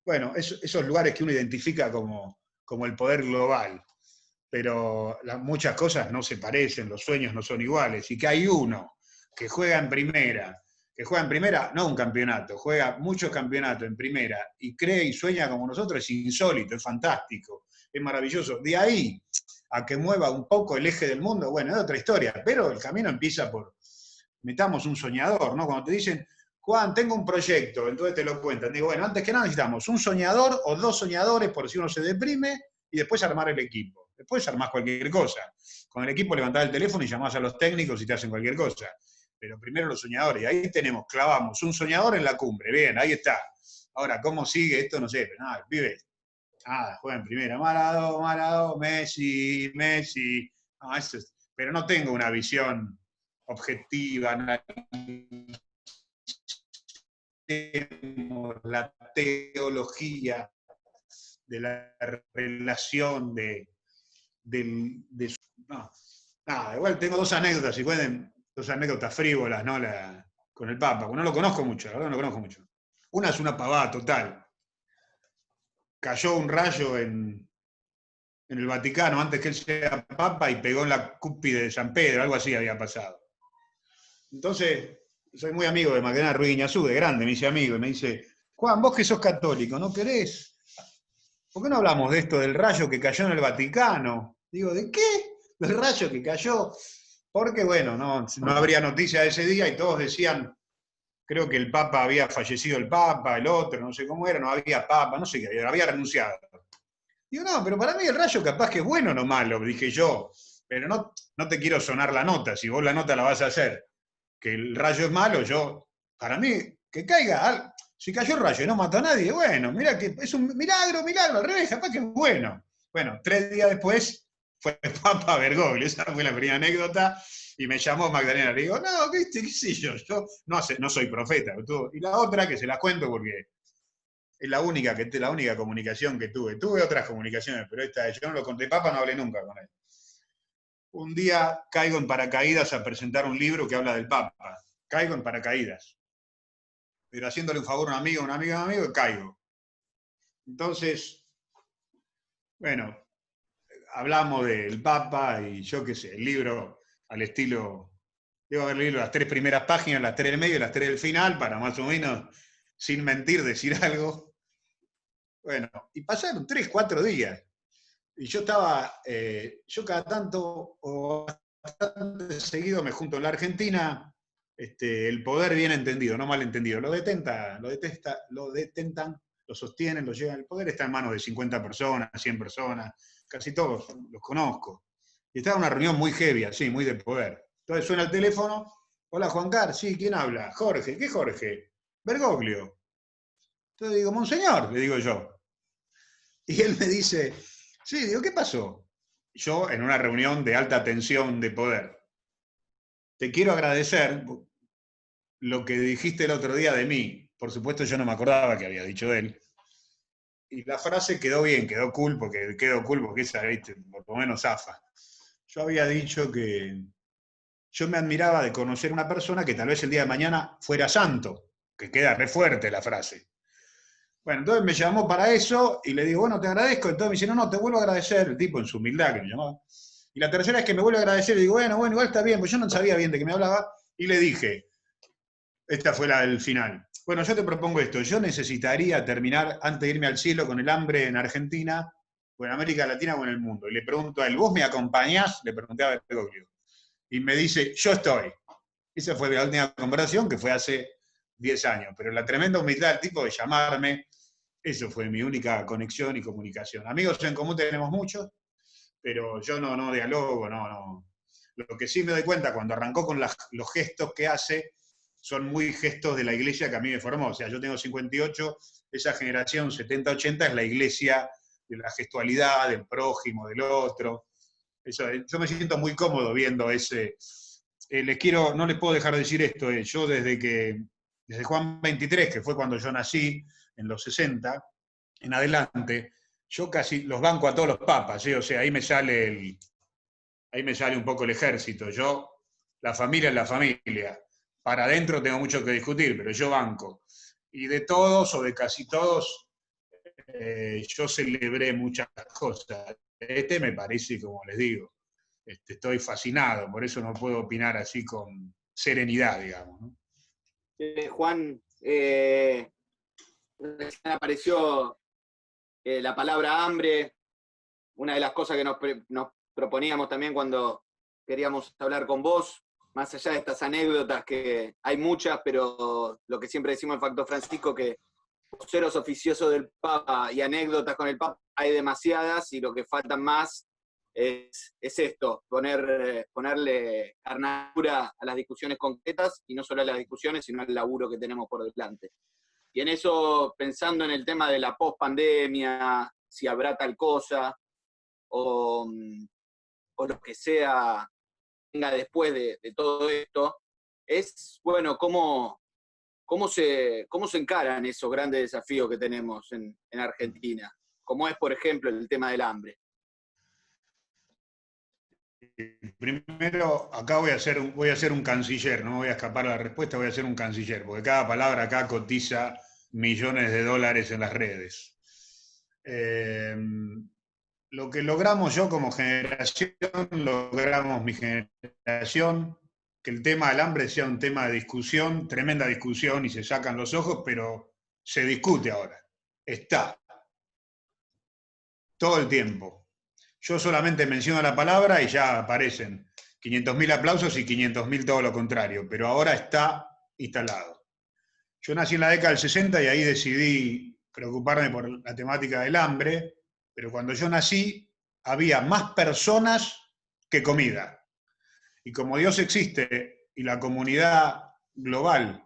Bueno, esos lugares que uno identifica como el poder global, pero muchas cosas no se parecen, los sueños no son iguales, y que hay uno que juega en primera, no un campeonato, juega muchos campeonatos en primera, y cree y sueña como nosotros, es insólito, es fantástico, es maravilloso. De ahí a que mueva un poco el eje del mundo, bueno, es otra historia, pero el camino empieza por, metamos un soñador, ¿no? Cuando te dicen, Juan, tengo un proyecto, entonces te lo cuentan. Digo, bueno, antes que nada necesitamos un soñador o dos soñadores por si uno se deprime y después armar el equipo. Después armás cualquier cosa. Con el equipo levantás el teléfono y llamás a los técnicos y te hacen cualquier cosa. Pero primero los soñadores. Y ahí tenemos, clavamos un soñador en la cumbre. Bien, ahí está. Ahora, ¿cómo sigue esto? No sé, pero nada, el pibe, juega en primera. Maradona, Messi. No, pero no tengo una visión objetiva, la teología de la relación no, nada, igual tengo dos anécdotas, si pueden, dos anécdotas frívolas, ¿no? Con el Papa, porque no lo conozco mucho, la verdad no lo conozco mucho. Una es una pavada total. Cayó un rayo en el Vaticano antes que él sea Papa y pegó en la cúspide de San Pedro, algo así había pasado. Entonces, soy muy amigo de Magdalena Ruiz Guiñazú, de grande, me dice amigo, y me dice, Juan, vos que sos católico, ¿no querés? ¿Por qué no hablamos de esto, del rayo que cayó en el Vaticano? Digo, ¿de qué? Del rayo que cayó. Porque, bueno, no habría noticia de ese día y todos decían, creo que el Papa había fallecido, el Papa, el otro, no sé cómo era, no había Papa, no sé qué, había renunciado. Digo, no, pero para mí el rayo capaz que es bueno o no malo, dije yo, pero no te quiero sonar la nota, si vos la nota la vas a hacer, que el rayo es malo, yo, para mí, que caiga, si cayó el rayo y no mató a nadie, bueno, mira que es un milagro, al revés, capaz que es bueno. Bueno, 3 días después fue Papa Bergoglio, esa fue la primera anécdota, y me llamó Magdalena, le digo, no, qué sé yo no soy profeta. Y la otra, que se la cuento porque es la única comunicación que tuve. Tuve otras comunicaciones, pero esta, yo no lo conté, Papa no hablé nunca con él. Un día caigo en paracaídas a presentar un libro que habla del Papa. Caigo en paracaídas. Pero haciéndole un favor a un amigo, caigo. Entonces, bueno, hablamos del Papa y yo qué sé, el libro al estilo, debo haber leído las 3 primeras páginas, las 3 del medio y las 3 del final, para más o menos, sin mentir, decir algo. Bueno, y pasaron 3, 4 días. Y yo estaba, yo cada tanto, o bastante seguido, me junto en la Argentina, el poder bien entendido, no mal entendido. Lo detentan, lo sostienen, lo llevan. El poder está en manos de 50 personas, 100 personas, casi todos los conozco. Y estaba en una reunión muy heavy, así, muy de poder. Entonces suena el teléfono, hola Juan Carlos, sí, ¿quién habla? Jorge, ¿qué Jorge? Bergoglio. Entonces digo, monseñor, le digo yo. Y él me dice, sí, digo, ¿qué pasó? Yo en una reunión de alta tensión de poder. Te quiero agradecer lo que dijiste el otro día de mí. Por supuesto yo no me acordaba que había dicho él. Y la frase quedó bien, quedó cool porque esa, ¿viste? Por lo menos zafa. Yo había dicho que yo me admiraba de conocer una persona que tal vez el día de mañana fuera santo, que queda re fuerte la frase. Bueno, entonces me llamó para eso y le digo, bueno, te agradezco. Entonces me dice, no, te vuelvo a agradecer, el tipo en su humildad que me llamaba. Y la tercera es que me vuelve a agradecer y digo, bueno, igual está bien, pues yo no sabía bien de qué me hablaba. Y le dije, esta fue el final. Bueno, yo te propongo esto, yo necesitaría terminar antes de irme al cielo con el hambre en Argentina, o en América Latina o en el mundo. Y le pregunto a él, ¿vos me acompañás? Le pregunté a Bergoglio. Y me dice, yo estoy. Esa fue la última conversación que fue hace 10 años. Pero la tremenda humildad del tipo de llamarme Eso fue mi única conexión y comunicación. Amigos en común tenemos muchos, pero yo no dialogo, no. Lo que sí me doy cuenta cuando arrancó con los gestos que hace, son muy gestos de la iglesia que a mí me formó. O sea, yo tengo 58, esa generación 70-80 es la iglesia de la gestualidad, del prójimo, del otro. Eso, yo me siento muy cómodo viendo ese. No les puedo dejar de decir esto, yo desde Juan 23, que fue cuando yo nací, en los 60, en adelante, yo casi los banco a todos los papas, o sea, ahí me sale un poco el ejército. La familia es la familia. Para adentro tengo mucho que discutir, pero yo banco. Y de todos, o de casi todos, yo celebré muchas cosas. Este me parece, como les digo, estoy fascinado, por eso no puedo opinar así con serenidad, digamos, ¿no? Juan, recién apareció la palabra hambre, una de las cosas que nos proponíamos también cuando queríamos hablar con vos, más allá de estas anécdotas, que hay muchas, pero lo que siempre decimos en Factor Francisco, que voceros oficiosos del Papa y anécdotas con el Papa hay demasiadas, y lo que faltan más es esto, ponerle carnadura a las discusiones concretas, y no solo a las discusiones, sino al laburo que tenemos por delante. Y en eso, pensando en el tema de la post-pandemia, si habrá tal cosa, o lo que sea venga después de todo esto, es, bueno, cómo se encaran esos grandes desafíos que tenemos en Argentina, como es, por ejemplo, el tema del hambre. Primero, acá voy a ser un canciller, no me voy a escapar a la respuesta, voy a ser un canciller, porque cada palabra acá cotiza millones de dólares en las redes. Lo que logramos yo como generación, logramos mi generación, que el tema del hambre sea un tema de discusión, tremenda discusión, y se sacan los ojos, pero se discute ahora. Está. Todo el tiempo. Yo solamente menciono la palabra y ya aparecen 500.000 aplausos y 500.000 todo lo contrario, pero ahora está instalado. Yo nací en la década del 60 y ahí decidí preocuparme por la temática del hambre, pero cuando yo nací había más personas que comida. Y como Dios existe y la comunidad global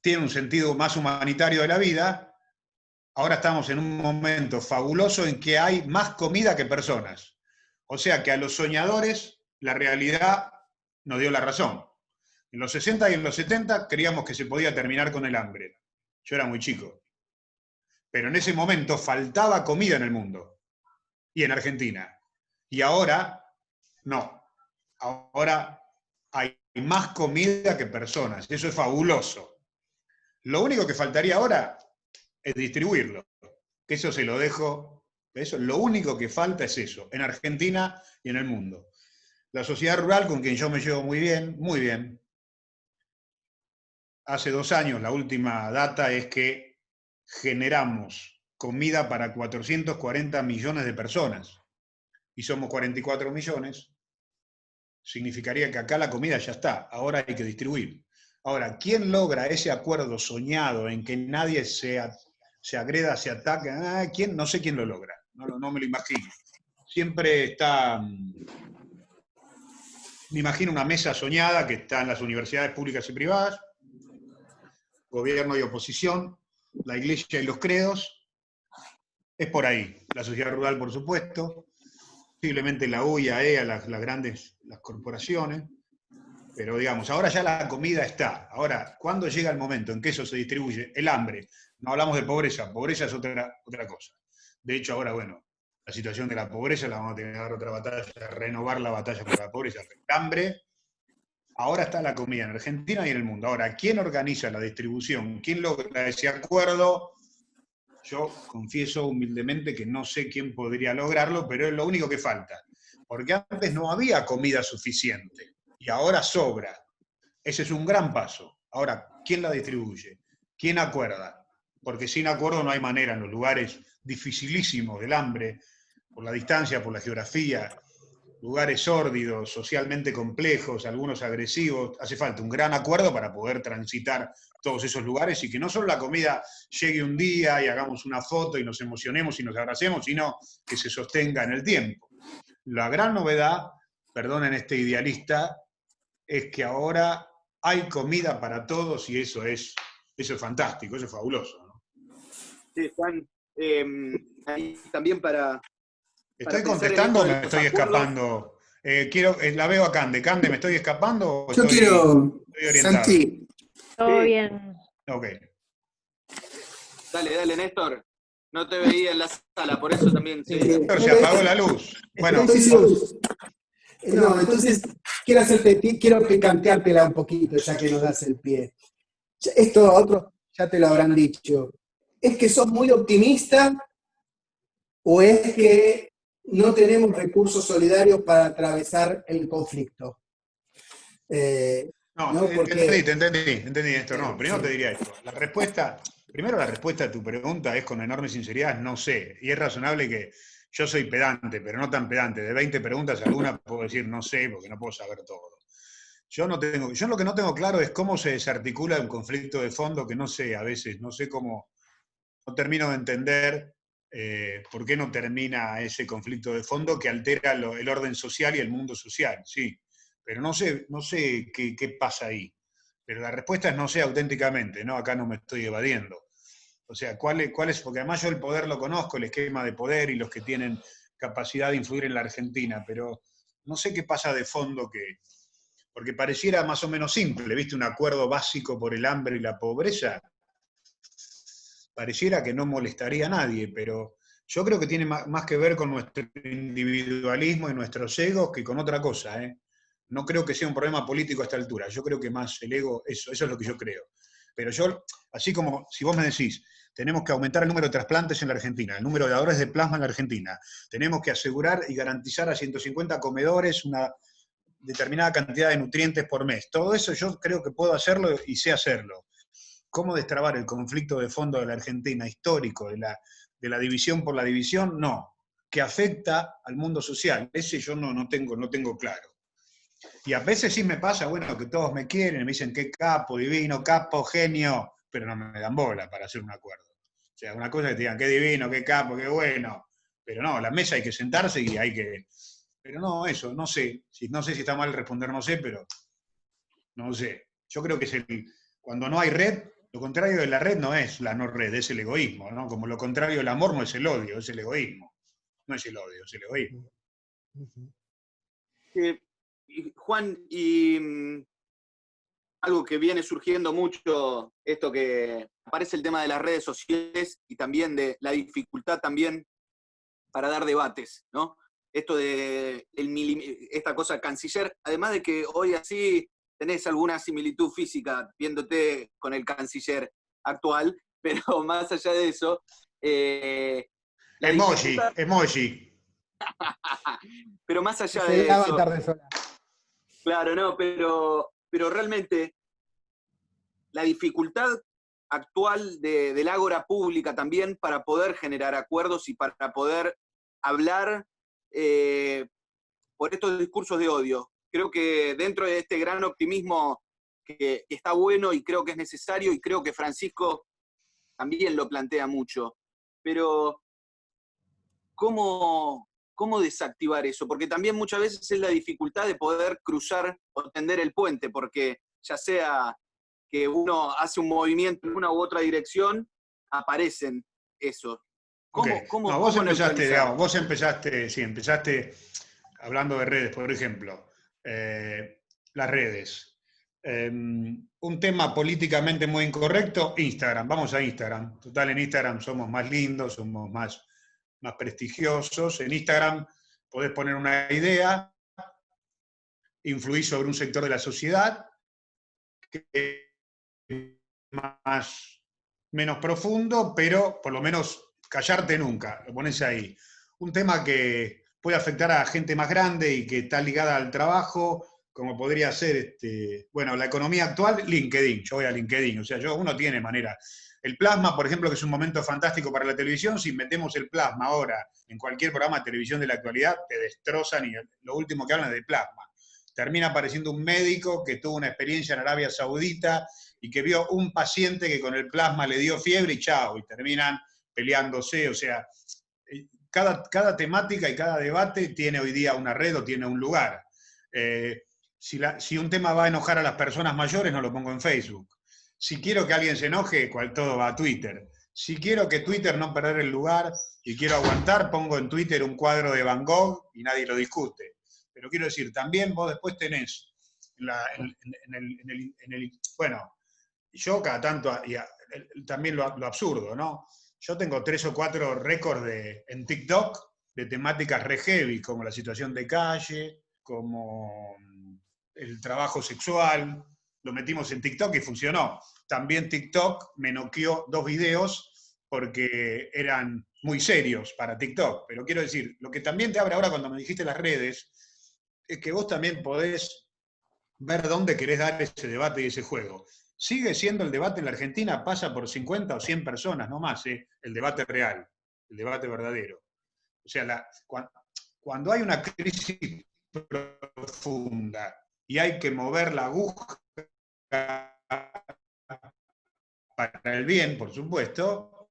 tiene un sentido más humanitario de la vida, ahora estamos en un momento fabuloso en que hay más comida que personas. O sea que a los soñadores la realidad nos dio la razón. En los 60 y en los 70 creíamos que se podía terminar con el hambre. Yo era muy chico. Pero en ese momento faltaba comida en el mundo. Y en Argentina. Y ahora, no. Ahora hay más comida que personas. Eso es fabuloso. Lo único que faltaría ahora es distribuirlo. Que eso se lo dejo. Eso, lo único que falta es eso, en Argentina y en el mundo. La sociedad rural, con quien yo me llevo muy bien, muy bien. Hace 2 años, la última data es que generamos comida para 440 millones de personas. Y somos 44 millones. Significaría que acá la comida ya está, ahora hay que distribuir. Ahora, ¿quién logra ese acuerdo soñado en que nadie se agreda, se ataca? ¿Quién? No sé quién lo logra, no me lo imagino. Siempre está, me imagino una mesa soñada que está en las universidades públicas y privadas, gobierno y oposición, la iglesia y los credos, es por ahí. La sociedad rural, por supuesto, posiblemente la UIA, las grandes, las corporaciones, pero digamos, ahora ya la comida está. Ahora, ¿cuándo llega el momento en que eso se distribuye? El hambre. No hablamos de pobreza es otra cosa. De hecho, ahora, bueno, la situación de la pobreza la vamos a tener que dar otra batalla, renovar la batalla contra la pobreza. El hambre, ahora está la comida en Argentina y en el mundo. Ahora, ¿quién organiza la distribución? ¿Quién logra ese acuerdo? Yo confieso humildemente que no sé quién podría lograrlo, pero es lo único que falta. Porque antes no había comida suficiente y ahora sobra. Ese es un gran paso. Ahora, ¿quién la distribuye? ¿Quién acuerda? Porque sin acuerdo no hay manera en los lugares dificilísimos del hambre, por la distancia, por la geografía. lugares sórdidos, socialmente complejos, algunos agresivos. Hace falta un gran acuerdo para poder transitar todos esos lugares y que no solo la comida llegue un día y hagamos una foto y nos emocionemos y nos abracemos, sino que se sostenga en el tiempo. La gran novedad, perdonen este idealista, es que ahora hay comida para todos y eso es fantástico, eso es fabuloso, ¿no? Sí, Juan, ahí también para ¿Estoy pensar en contestando esto o de me los estoy acuerdos. escapando? La veo a Cande. Cande, ¿me estoy escapando o Yo estoy quiero, orientado? Santi, Todo Sí. bien. Ok. Dale, Néstor. No te veía en la sala, por eso también. Sí. Néstor, se apagó la luz. Bueno, Estoy sin luz. No, entonces quiero picanteártela un poquito, ya que nos das el pie. Esto otros ya te lo habrán dicho. ¿Es que sos muy optimista o es que no tenemos recursos solidarios para atravesar el conflicto? no, ¿No? Porque entendí, Néstor. No, primero sí. te diría esto. La respuesta a tu pregunta es con enorme sinceridad, no sé. Y es razonable que yo soy pedante, pero no tan pedante. De 20 preguntas, alguna puedo decir no sé, porque no puedo saber todo. Yo lo que no tengo claro es cómo se desarticula un conflicto de fondo que no sé, a veces, no sé cómo, no termino de entender por qué no termina ese conflicto de fondo que altera el orden social y el mundo social, sí. Pero no sé qué pasa ahí. Pero la respuesta es no sé auténticamente, ¿no? Acá no me estoy evadiendo. O sea, ¿cuál es? Porque además yo el poder lo conozco, el esquema de poder y los que tienen capacidad de influir en la Argentina, pero no sé qué pasa de fondo porque pareciera más o menos simple, ¿viste? Un acuerdo básico por el hambre y la pobreza, pareciera que no molestaría a nadie, pero yo creo que tiene más que ver con nuestro individualismo y nuestros egos que con otra cosa, ¿eh? No creo que sea un problema político a esta altura, yo creo que más el ego, eso es lo que yo creo. Pero yo, así como si vos me decís, tenemos que aumentar el número de trasplantes en la Argentina, el número de dadores de plasma en la Argentina, tenemos que asegurar y garantizar a 150 comedores una determinada cantidad de nutrientes por mes. Todo eso yo creo que puedo hacerlo y sé hacerlo. ¿Cómo destrabar el conflicto de fondo de la Argentina histórico, de la división por la división? No, que afecta al mundo social. Ese yo no tengo claro. Y a veces sí me pasa, bueno, que todos me quieren, me dicen qué capo, divino, capo, genio, pero no me dan bola para hacer un acuerdo. O sea, una cosa es que te digan qué divino, qué capo, qué bueno, pero no, a la mesa hay que sentarse y hay que... Pero no, eso, no sé si está mal responder, no sé, pero no sé. Yo creo que cuando no hay red, lo contrario de la red no es la no red, es el egoísmo, ¿no? Como lo contrario del amor no es el odio, es el egoísmo. No es el odio, es el egoísmo. Juan, algo que viene surgiendo mucho, esto que aparece el tema de las redes sociales y también de la dificultad también para dar debates, ¿no? Esto de esta cosa canciller, además de que hoy así tenés alguna similitud física viéndote con el canciller actual, pero más allá de eso... Emoji. Pero más allá Es de el eso... avatar de Solá. Claro, no, pero realmente la dificultad actual del ágora pública también para poder generar acuerdos y para poder hablar por estos discursos de odio. Creo que dentro de este gran optimismo que está bueno y creo que es necesario, y creo que Francisco también lo plantea mucho, pero ¿cómo desactivar eso? Porque también muchas veces es la dificultad de poder cruzar o tender el puente, porque ya sea que uno hace un movimiento en una u otra dirección, aparecen eso. ¿Cómo vos empezaste, neutralizar? digamos, empezaste hablando de redes, por ejemplo, las redes. Un tema políticamente muy incorrecto, Instagram. Vamos a Instagram. Total, en Instagram somos más lindos, somos más prestigiosos. En Instagram podés poner una idea, influir sobre un sector de la sociedad, que menos profundo, pero por lo menos callarte nunca, lo pones ahí. Un tema que puede afectar a gente más grande y que está ligada al trabajo, como podría ser, la economía actual, LinkedIn. Yo voy a LinkedIn, o sea, uno tiene manera. El plasma, por ejemplo, que es un momento fantástico para la televisión, si metemos el plasma ahora en cualquier programa de televisión de la actualidad, te destrozan y lo último que hablan es de plasma. Termina apareciendo un médico que tuvo una experiencia en Arabia Saudita y que vio un paciente que con el plasma le dio fiebre y chao, y terminan peleándose. O sea, cada temática y cada debate tiene hoy día una red o tiene un lugar. Si un tema va a enojar a las personas mayores, no lo pongo en Facebook. Si quiero que alguien se enoje, todo va a Twitter. Si quiero que Twitter no perder el lugar y quiero aguantar, pongo en Twitter un cuadro de Van Gogh y nadie lo discute. Pero quiero decir, también vos después tenés, bueno, yo cada tanto, también lo absurdo, ¿no? Yo tengo 3 o 4 récords en TikTok de temáticas re heavy, como la situación de calle, como el trabajo sexual. Lo metimos en TikTok y funcionó. También TikTok me noqueó 2 videos porque eran muy serios para TikTok. Pero quiero decir, lo que también te abre ahora cuando me dijiste las redes, es que vos también podés ver dónde querés dar ese debate y ese juego. Sigue siendo el debate en la Argentina, pasa por 50 o 100 personas, no más, el debate real, el debate verdadero. O sea, cuando hay una crisis profunda y hay que mover la aguja para el bien, por supuesto,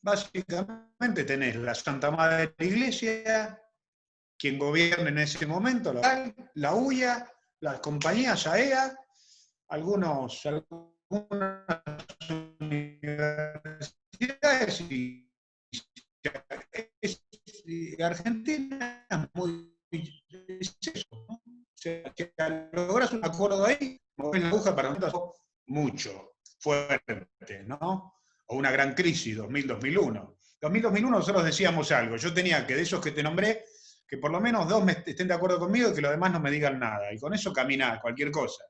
básicamente tenés la Santa Madre de la Iglesia, quien gobierna en ese momento, la UIA, las compañías AEA, algunas universidades y Argentina es muy eso, ¿no? O sea, que logras un acuerdo ahí, mover la aguja para nosotros mucho, fuerte, ¿no? O una gran crisis, 2000-2001. 2000-2001 nosotros decíamos algo, yo tenía que de esos que te nombré, que por lo menos 2 estén de acuerdo conmigo y que los demás no me digan nada, y con eso camina cualquier cosa.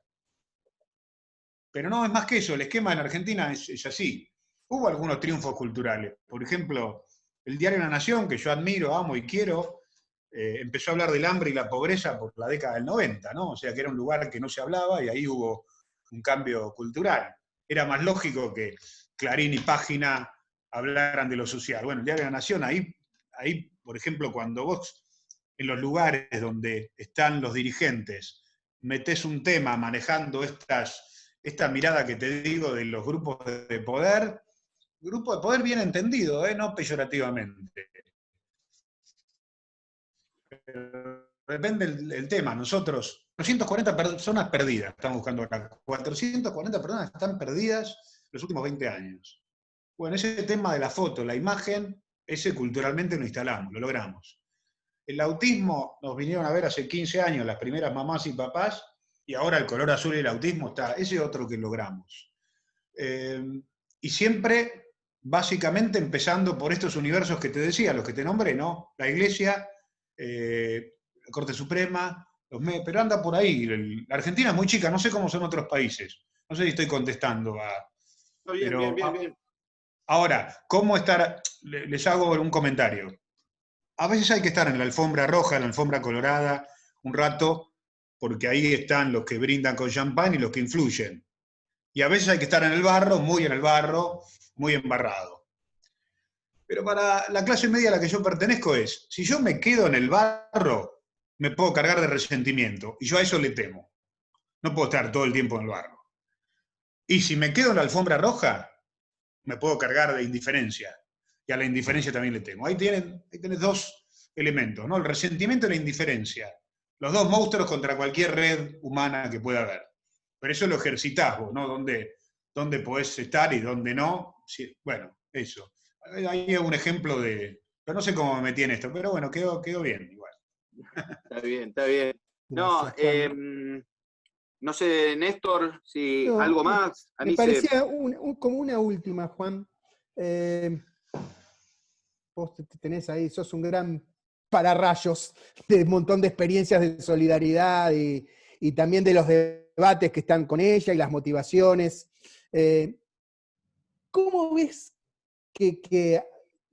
Pero no es más que eso, el esquema en Argentina es así. Hubo algunos triunfos culturales, por ejemplo, el diario La Nación, que yo admiro, amo y quiero, empezó a hablar del hambre y la pobreza por la década del 90, ¿no? O sea que era un lugar que no se hablaba y ahí hubo un cambio cultural. Era más lógico que Clarín y Página hablaran de lo social. Bueno, el diario La Nación, ahí, por ejemplo, cuando vos en los lugares donde están los dirigentes metés un tema manejando esta mirada que te digo de los grupos de poder, grupo de poder bien entendido, no peyorativamente. Depende el tema. Nosotros, 440 personas perdidas, estamos buscando acá. 440 personas están perdidas los últimos 20 años. Bueno, ese tema de la foto, la imagen, ese culturalmente lo instalamos, lo logramos. El autismo nos vinieron a ver hace 15 años las primeras mamás y papás, y ahora el color azul y el autismo está, ese es otro que logramos. Y siempre, básicamente, empezando por estos universos que te decía, los que te nombré, ¿no? La Iglesia, la Corte Suprema, pero anda por ahí. La Argentina es muy chica, no sé cómo son otros países. No sé si estoy contestando a... Bien, bien. Ahora, ¿cómo estar? Les hago un comentario. A veces hay que estar en la alfombra roja, en la alfombra colorada, un rato, porque ahí están los que brindan con champán y los que influyen. Y a veces hay que estar en el barro, muy embarrado. Pero para la clase media a la que yo pertenezco es, si yo me quedo en el barro, me puedo cargar de resentimiento, y yo a eso le temo. No puedo estar todo el tiempo en el barro. Y si me quedo en la alfombra roja, me puedo cargar de indiferencia, y a la indiferencia también le temo. Ahí tenés 2 elementos, ¿no? El resentimiento y la indiferencia. Los 2 monstruos contra cualquier red humana que pueda haber. Pero eso lo ejercitás vos, ¿no? ¿Dónde podés estar y dónde no? Sí, bueno, eso. Ahí es un ejemplo de... Pero no sé cómo me metí en esto, pero bueno, quedó bien igual. Está bien. No, no sé, Néstor, si No, algo más. Me parecía como una última, Juan. Vos tenés ahí, sos un gran pararrayos de un montón de experiencias de solidaridad y también de los debates que están con ella y las motivaciones. ¿Cómo ves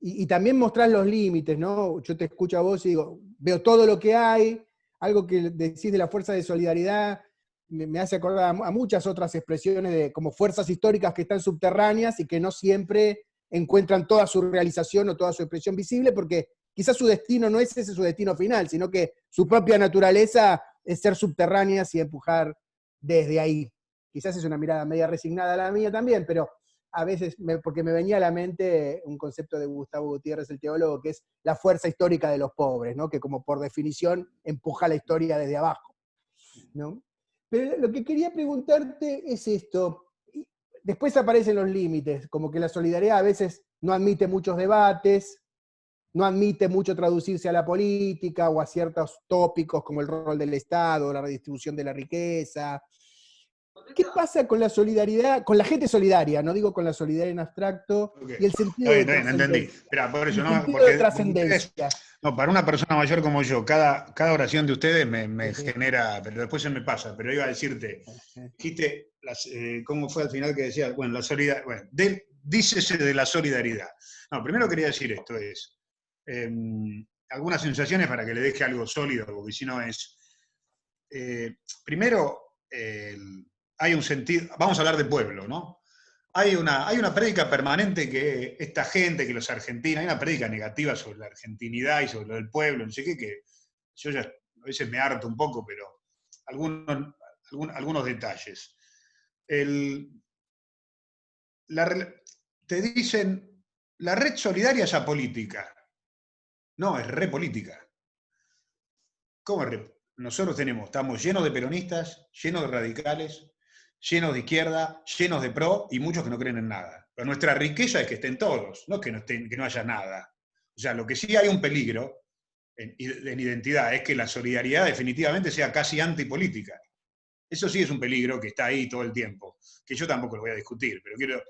y también mostrás los límites, ¿no? Yo te escucho a vos y digo, veo todo lo que hay, algo que decís de la fuerza de solidaridad, me hace acordar a muchas otras expresiones de como fuerzas históricas que están subterráneas y que no siempre encuentran toda su realización o toda su expresión visible, porque quizás su destino no es ese su destino final, sino que su propia naturaleza es ser subterráneas y empujar desde ahí. Quizás es una mirada media resignada a la mía también, pero a veces, porque me venía a la mente un concepto de Gustavo Gutiérrez, el teólogo, que es la fuerza histórica de los pobres, ¿no? Que como por definición empuja la historia desde abajo, ¿no? Pero lo que quería preguntarte es esto. Después aparecen los límites, como que la solidaridad a veces no admite muchos debates, no admite mucho traducirse a la política o a ciertos tópicos como el rol del Estado, la redistribución de la riqueza. ¿Qué pasa con la solidaridad, con la gente solidaria? No digo con la solidaridad en abstracto, Okay. y el sentido de Está bien, entendí. trascendencia. Espera, por eso, El ¿no? sentido de Porque trascendencia. no, para una persona mayor como yo, cada oración de ustedes me genera, pero después se me pasa. Pero iba a decirte, dijiste, ¿cómo fue al final que decías? Bueno, la solidaridad, bueno, dícese de la solidaridad. No, primero quería decir esto, es algunas sensaciones para que le deje algo sólido, porque si no es, primero, hay un sentido, vamos a hablar de pueblo, ¿no? Hay una prédica permanente que esta gente, que los argentinos, hay una prédica negativa sobre la argentinidad y sobre lo del pueblo, no sé qué, que yo ya a veces me harto un poco, pero algunos detalles. Te dicen, la red solidaria es apolítica. No, es repolítica. ¿Cómo es Nosotros estamos llenos de peronistas, llenos de radicales, llenos de izquierda, llenos de pro y muchos que no creen en nada. Pero nuestra riqueza es que estén todos, no que no haya nada. O sea, lo que sí hay un peligro en identidad es que la solidaridad definitivamente sea casi antipolítica. Eso sí es un peligro que está ahí todo el tiempo, que yo tampoco lo voy a discutir, pero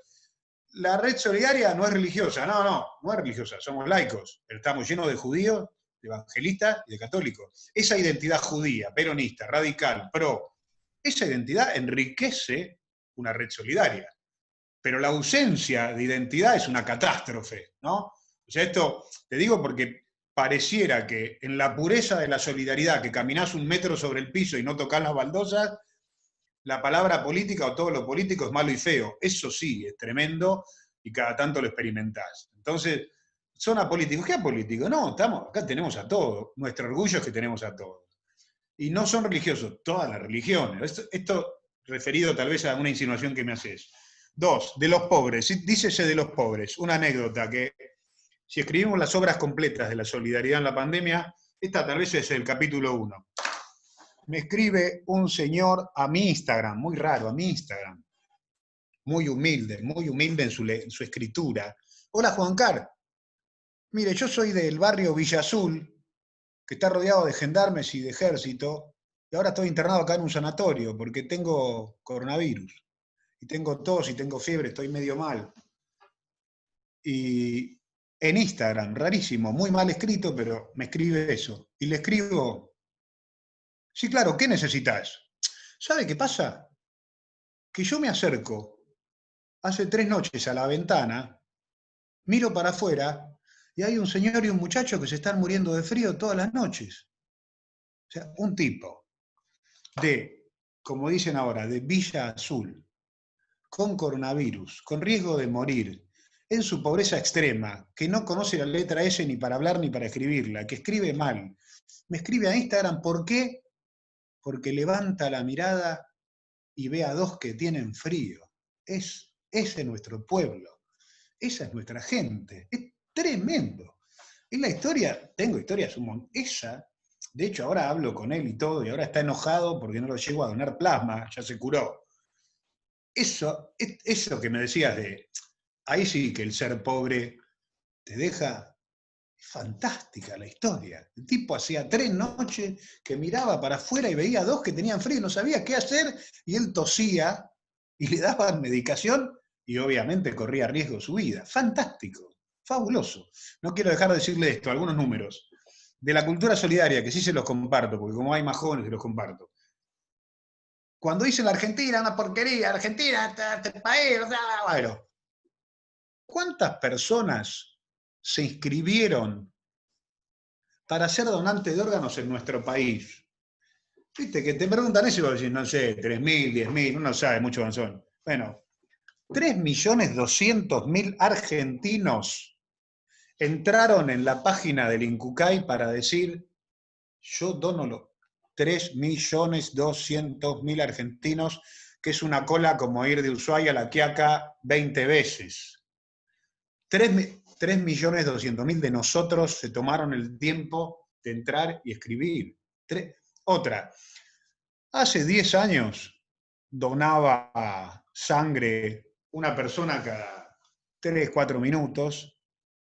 la red solidaria no es religiosa, no es religiosa, somos laicos, pero estamos llenos de judíos, de evangelistas y de católicos. Esa identidad judía, peronista, radical, pro, esa identidad enriquece una red solidaria. Pero la ausencia de identidad es una catástrofe, ¿no? O sea, esto te digo porque pareciera que en la pureza de la solidaridad, que caminás un metro sobre el piso y no tocas las baldosas, la palabra política o todo lo político es malo y feo. Eso sí, es tremendo y cada tanto lo experimentás. Entonces, ¿son apolíticos? ¿Qué apolíticos? No, acá tenemos a todos. Nuestro orgullo es que tenemos a todos. Y no son religiosos, todas las religiones. Esto referido tal vez a una insinuación que me haces. 2, de los pobres. Dícese de los pobres. Una anécdota que si escribimos las obras completas de la solidaridad en la pandemia, esta tal vez es el capítulo 1. Me escribe un señor a mi Instagram, muy raro, a mi Instagram, muy humilde en su escritura. Hola Juan Car, mire, yo soy del barrio Villa Azul, que está rodeado de gendarmes y de ejército, y ahora estoy internado acá en un sanatorio porque tengo coronavirus, y tengo tos y tengo fiebre, estoy medio mal. Y en Instagram, rarísimo, muy mal escrito, pero me escribe eso. Y le escribo, sí, claro, ¿qué necesitas? ¿Sabe qué pasa? Que yo me acerco hace 3 noches a la ventana, miro para afuera y hay un señor y un muchacho que se están muriendo de frío todas las noches. O sea, un tipo de, como dicen ahora, de Villa Azul, con coronavirus, con riesgo de morir, en su pobreza extrema, que no conoce la letra S ni para hablar ni para escribirla, que escribe mal. Me escribe a Instagram, ¿por qué? Porque levanta la mirada y ve a 2 que tienen frío. Ese es nuestro pueblo. Esa es nuestra gente. Es tremendo. Es la historia, tengo historias un montón. Esa, de hecho, ahora hablo con él y todo, y ahora está enojado porque no lo llego a donar plasma, ya se curó. Eso que me decías de, ahí sí que el ser pobre te deja, es fantástica la historia. El tipo hacía 3 noches que miraba para afuera y veía 2 que tenían frío y no sabía qué hacer, y él tosía y le daban medicación y obviamente corría riesgo su vida. Fantástico, fabuloso. No quiero dejar de decirle esto, algunos números. De la cultura solidaria, que sí se los comparto, porque como hay más jóvenes se los comparto. Cuando dicen la Argentina, una porquería, Argentina, este país, bueno, ¿cuántas personas se inscribieron para ser donante de órganos en nuestro país? Viste, que te preguntan eso y vos decís, no sé, 3.000, 10.000, uno sabe mucho cuántos son. Bueno, 3.200.000 argentinos entraron en la página del Incucay para decir, yo dono los 3.200.000 argentinos, que es una cola como ir de Ushuaia a La Quiaca 20 veces. 3.200.000 de nosotros se tomaron el tiempo de entrar y escribir. Otra, hace 10 años donaba sangre una persona cada 3, 4 minutos.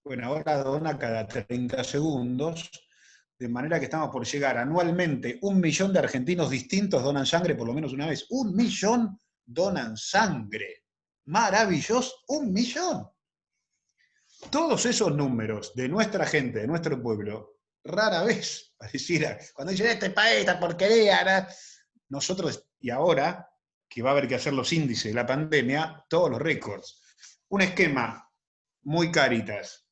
Bueno, ahora dona cada 30 segundos, de manera que estamos por llegar anualmente, 1 millón de argentinos distintos donan sangre por lo menos una vez. 1 millón donan sangre. Maravilloso, 1 millón. Todos esos números de nuestra gente, de nuestro pueblo, rara vez pareciera, cuando dicen este país, esta porquería, ¿no? Nosotros, y ahora, que va a haber que hacer los índices de la pandemia, todos los récords. Un esquema muy Cáritas.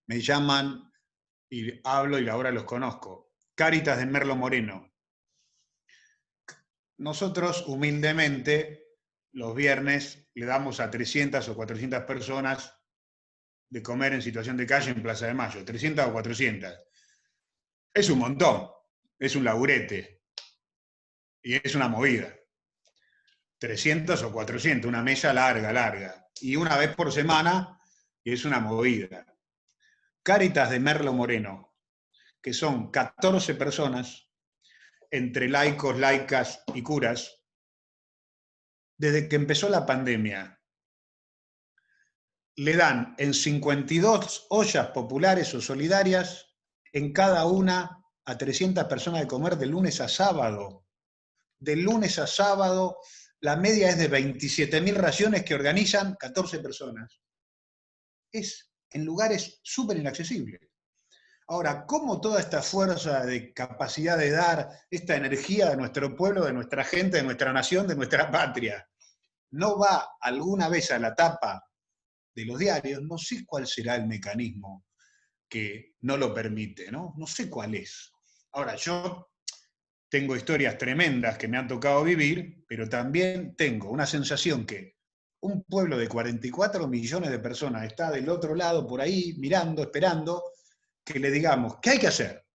Me llaman y hablo y ahora los conozco. Cáritas de Merlo Moreno. Nosotros, humildemente, los viernes le damos a 300 o 400 personas de comer en situación de calle en Plaza de Mayo. 300 o 400. Es un montón. Es un laburete. Y es una movida. 300 o 400, una mesa larga, larga. Y una vez por semana, y es una movida. Cáritas de Merlo Moreno, que son 14 personas, entre laicos, laicas y curas, desde que empezó la pandemia, le dan en 52 ollas populares o solidarias, en cada una a 300 personas de comer de lunes a sábado. De lunes a sábado, la media es de 27.000 raciones que organizan 14 personas. Es en lugares súper inaccesibles. Ahora, ¿cómo toda esta fuerza de capacidad de dar, esta energía de nuestro pueblo, de nuestra gente, de nuestra nación, de nuestra patria, no va alguna vez a la tapa de los diarios? No sé cuál será el mecanismo que no lo permite, ¿no? No sé cuál es. Ahora, yo tengo historias tremendas que me han tocado vivir, pero también tengo una sensación que un pueblo de 44 millones de personas está del otro lado, por ahí, mirando, esperando, que le digamos, ¿qué hay que hacer?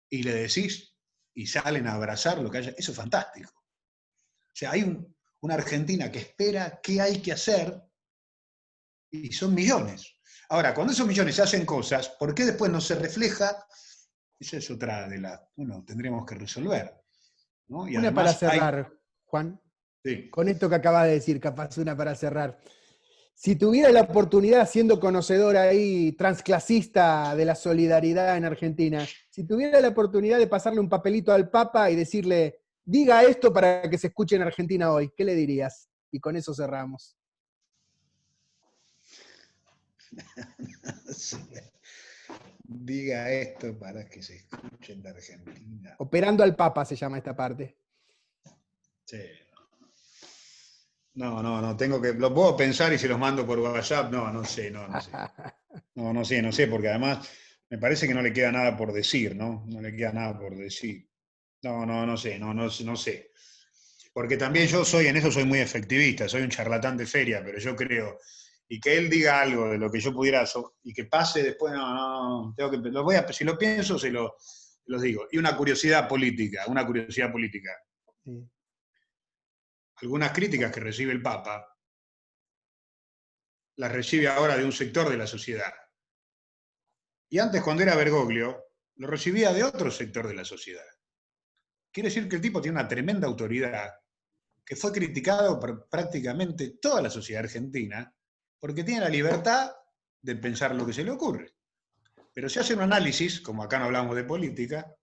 Y le decís, y salen a abrazar lo que haya. Eso es fantástico. O sea, hay una Argentina que espera qué hay que hacer, y son millones. Ahora, cuando esos millones hacen cosas, ¿por qué después no se refleja? Esa es otra de las, bueno, tendremos que resolver, ¿no? Y Una para además cerrar, Juan. Sí. Con esto que acabas de decir, capaz una para cerrar. Si tuviera la oportunidad, siendo conocedor ahí, transclasista de la solidaridad en Argentina, si tuviera la oportunidad de pasarle un papelito al Papa y decirle, diga esto para que se escuche en Argentina hoy, ¿qué le dirías? Y con eso cerramos. Sí. Diga esto para que se escuche en la Argentina. Operando al Papa se llama esta parte. Sí. No, tengo que, lo puedo pensar y se los mando por WhatsApp. No sé. No sé, porque además me parece que no le queda nada por decir, ¿no? No le queda nada por decir. No sé. Porque también yo en eso soy muy efectivista, soy un charlatán de feria, pero yo creo, y que él diga algo de lo que yo pudiera, y que pase después, tengo que, si lo pienso, se los digo. Y una curiosidad política. Sí. Algunas críticas que recibe el Papa, las recibe ahora de un sector de la sociedad. Y antes, cuando era Bergoglio, lo recibía de otro sector de la sociedad. Quiere decir que el tipo tiene una tremenda autoridad, que fue criticado por prácticamente toda la sociedad argentina, porque tiene la libertad de pensar lo que se le ocurre. Pero se hace un análisis, como acá no hablamos de política,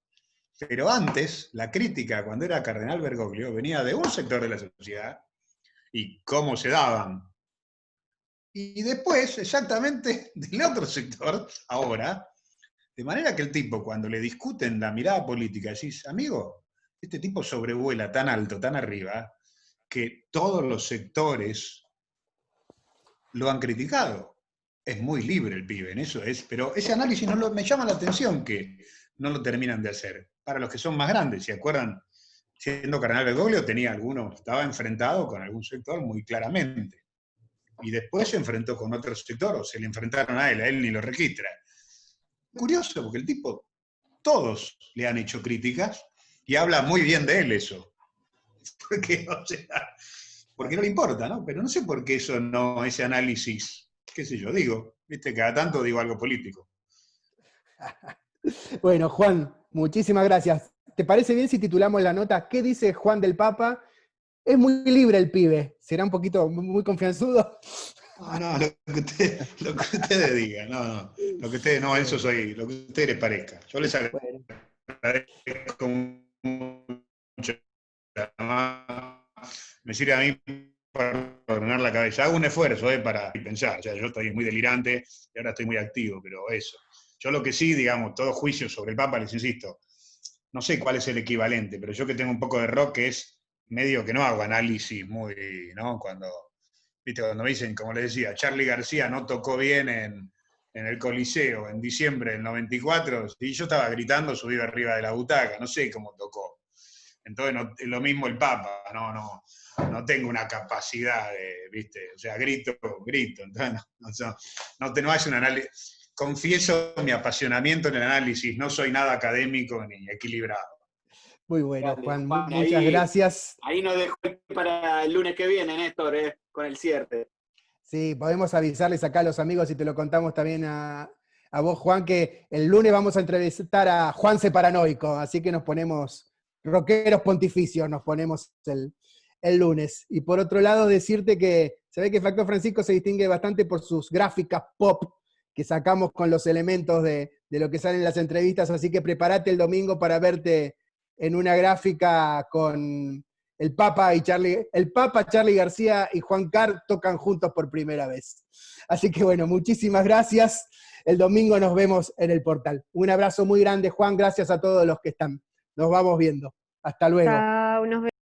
pero antes, la crítica, cuando era cardenal Bergoglio, venía de un sector de la sociedad, y cómo se daban. Y después, exactamente, del otro sector, ahora, de manera que el tipo, cuando le discuten la mirada política, decís, amigo, este tipo sobrevuela tan alto, tan arriba, que todos los sectores lo han criticado. Es muy libre el pibe, en eso es, pero ese análisis me llama la atención que no lo terminan de hacer. Para los que son más grandes, ¿se acuerdan siendo cardenal Bergoglio, estaba enfrentado con algún sector muy claramente. Y después se enfrentó con otro sector, o se le enfrentaron a él ni lo registra. Curioso, porque el tipo, todos le han hecho críticas y habla muy bien de él eso. Porque, o sea, porque no le importa, ¿no? Pero no sé por qué eso no, ese análisis, qué sé yo, digo, viste, cada tanto digo algo político. Bueno, Juan, muchísimas gracias. ¿Te parece bien si titulamos la nota ¿Qué dice Juan del Papa? Es muy libre el pibe, será un poquito muy confianzudo. No, lo que ustedes digan, lo que ustedes, eso soy, lo que a ustedes les parezca. Yo les Bueno, agradezco mucho. Me sirve a mí para ordenar la cabeza. Hago un esfuerzo para pensar. O sea, yo estoy muy delirante y ahora estoy muy activo, pero eso. Yo lo que sí, digamos, todo juicio sobre el Papa, les insisto, no sé cuál es el equivalente, pero yo que tengo un poco de rock es medio que no hago análisis muy, ¿no? Viste, cuando me dicen, como les decía, Charly García no tocó bien en el Coliseo en diciembre del 94, y yo estaba gritando subido arriba de la butaca, no sé cómo tocó. Entonces, es lo mismo el Papa, no tengo una capacidad de, ¿viste? O sea, grito, entonces no hace un análisis. Confieso mi apasionamiento en el análisis, no soy nada académico ni equilibrado. muy bueno, Juan, Juan, muchas gracias. Ahí nos dejó para el lunes que viene, Néstor, con el cierre. Sí, podemos avisarles acá a los amigos y te lo contamos también a vos, Juan, que el lunes vamos a entrevistar a Juanse Paranoico, así que nos ponemos rockeros pontificios, nos ponemos el lunes. Y por otro lado, decirte que se ve que Factor Francisco se distingue bastante por sus gráficas pop que sacamos con los elementos de lo que sale en las entrevistas, así que prepárate el domingo para verte en una gráfica con el Papa, Charly García y Juan Carr tocan juntos por primera vez. Así que bueno, muchísimas gracias. El domingo nos vemos en el portal. Un abrazo muy grande, Juan. Gracias a todos los que están. Nos vamos viendo. Hasta luego. Chao, nos vemos.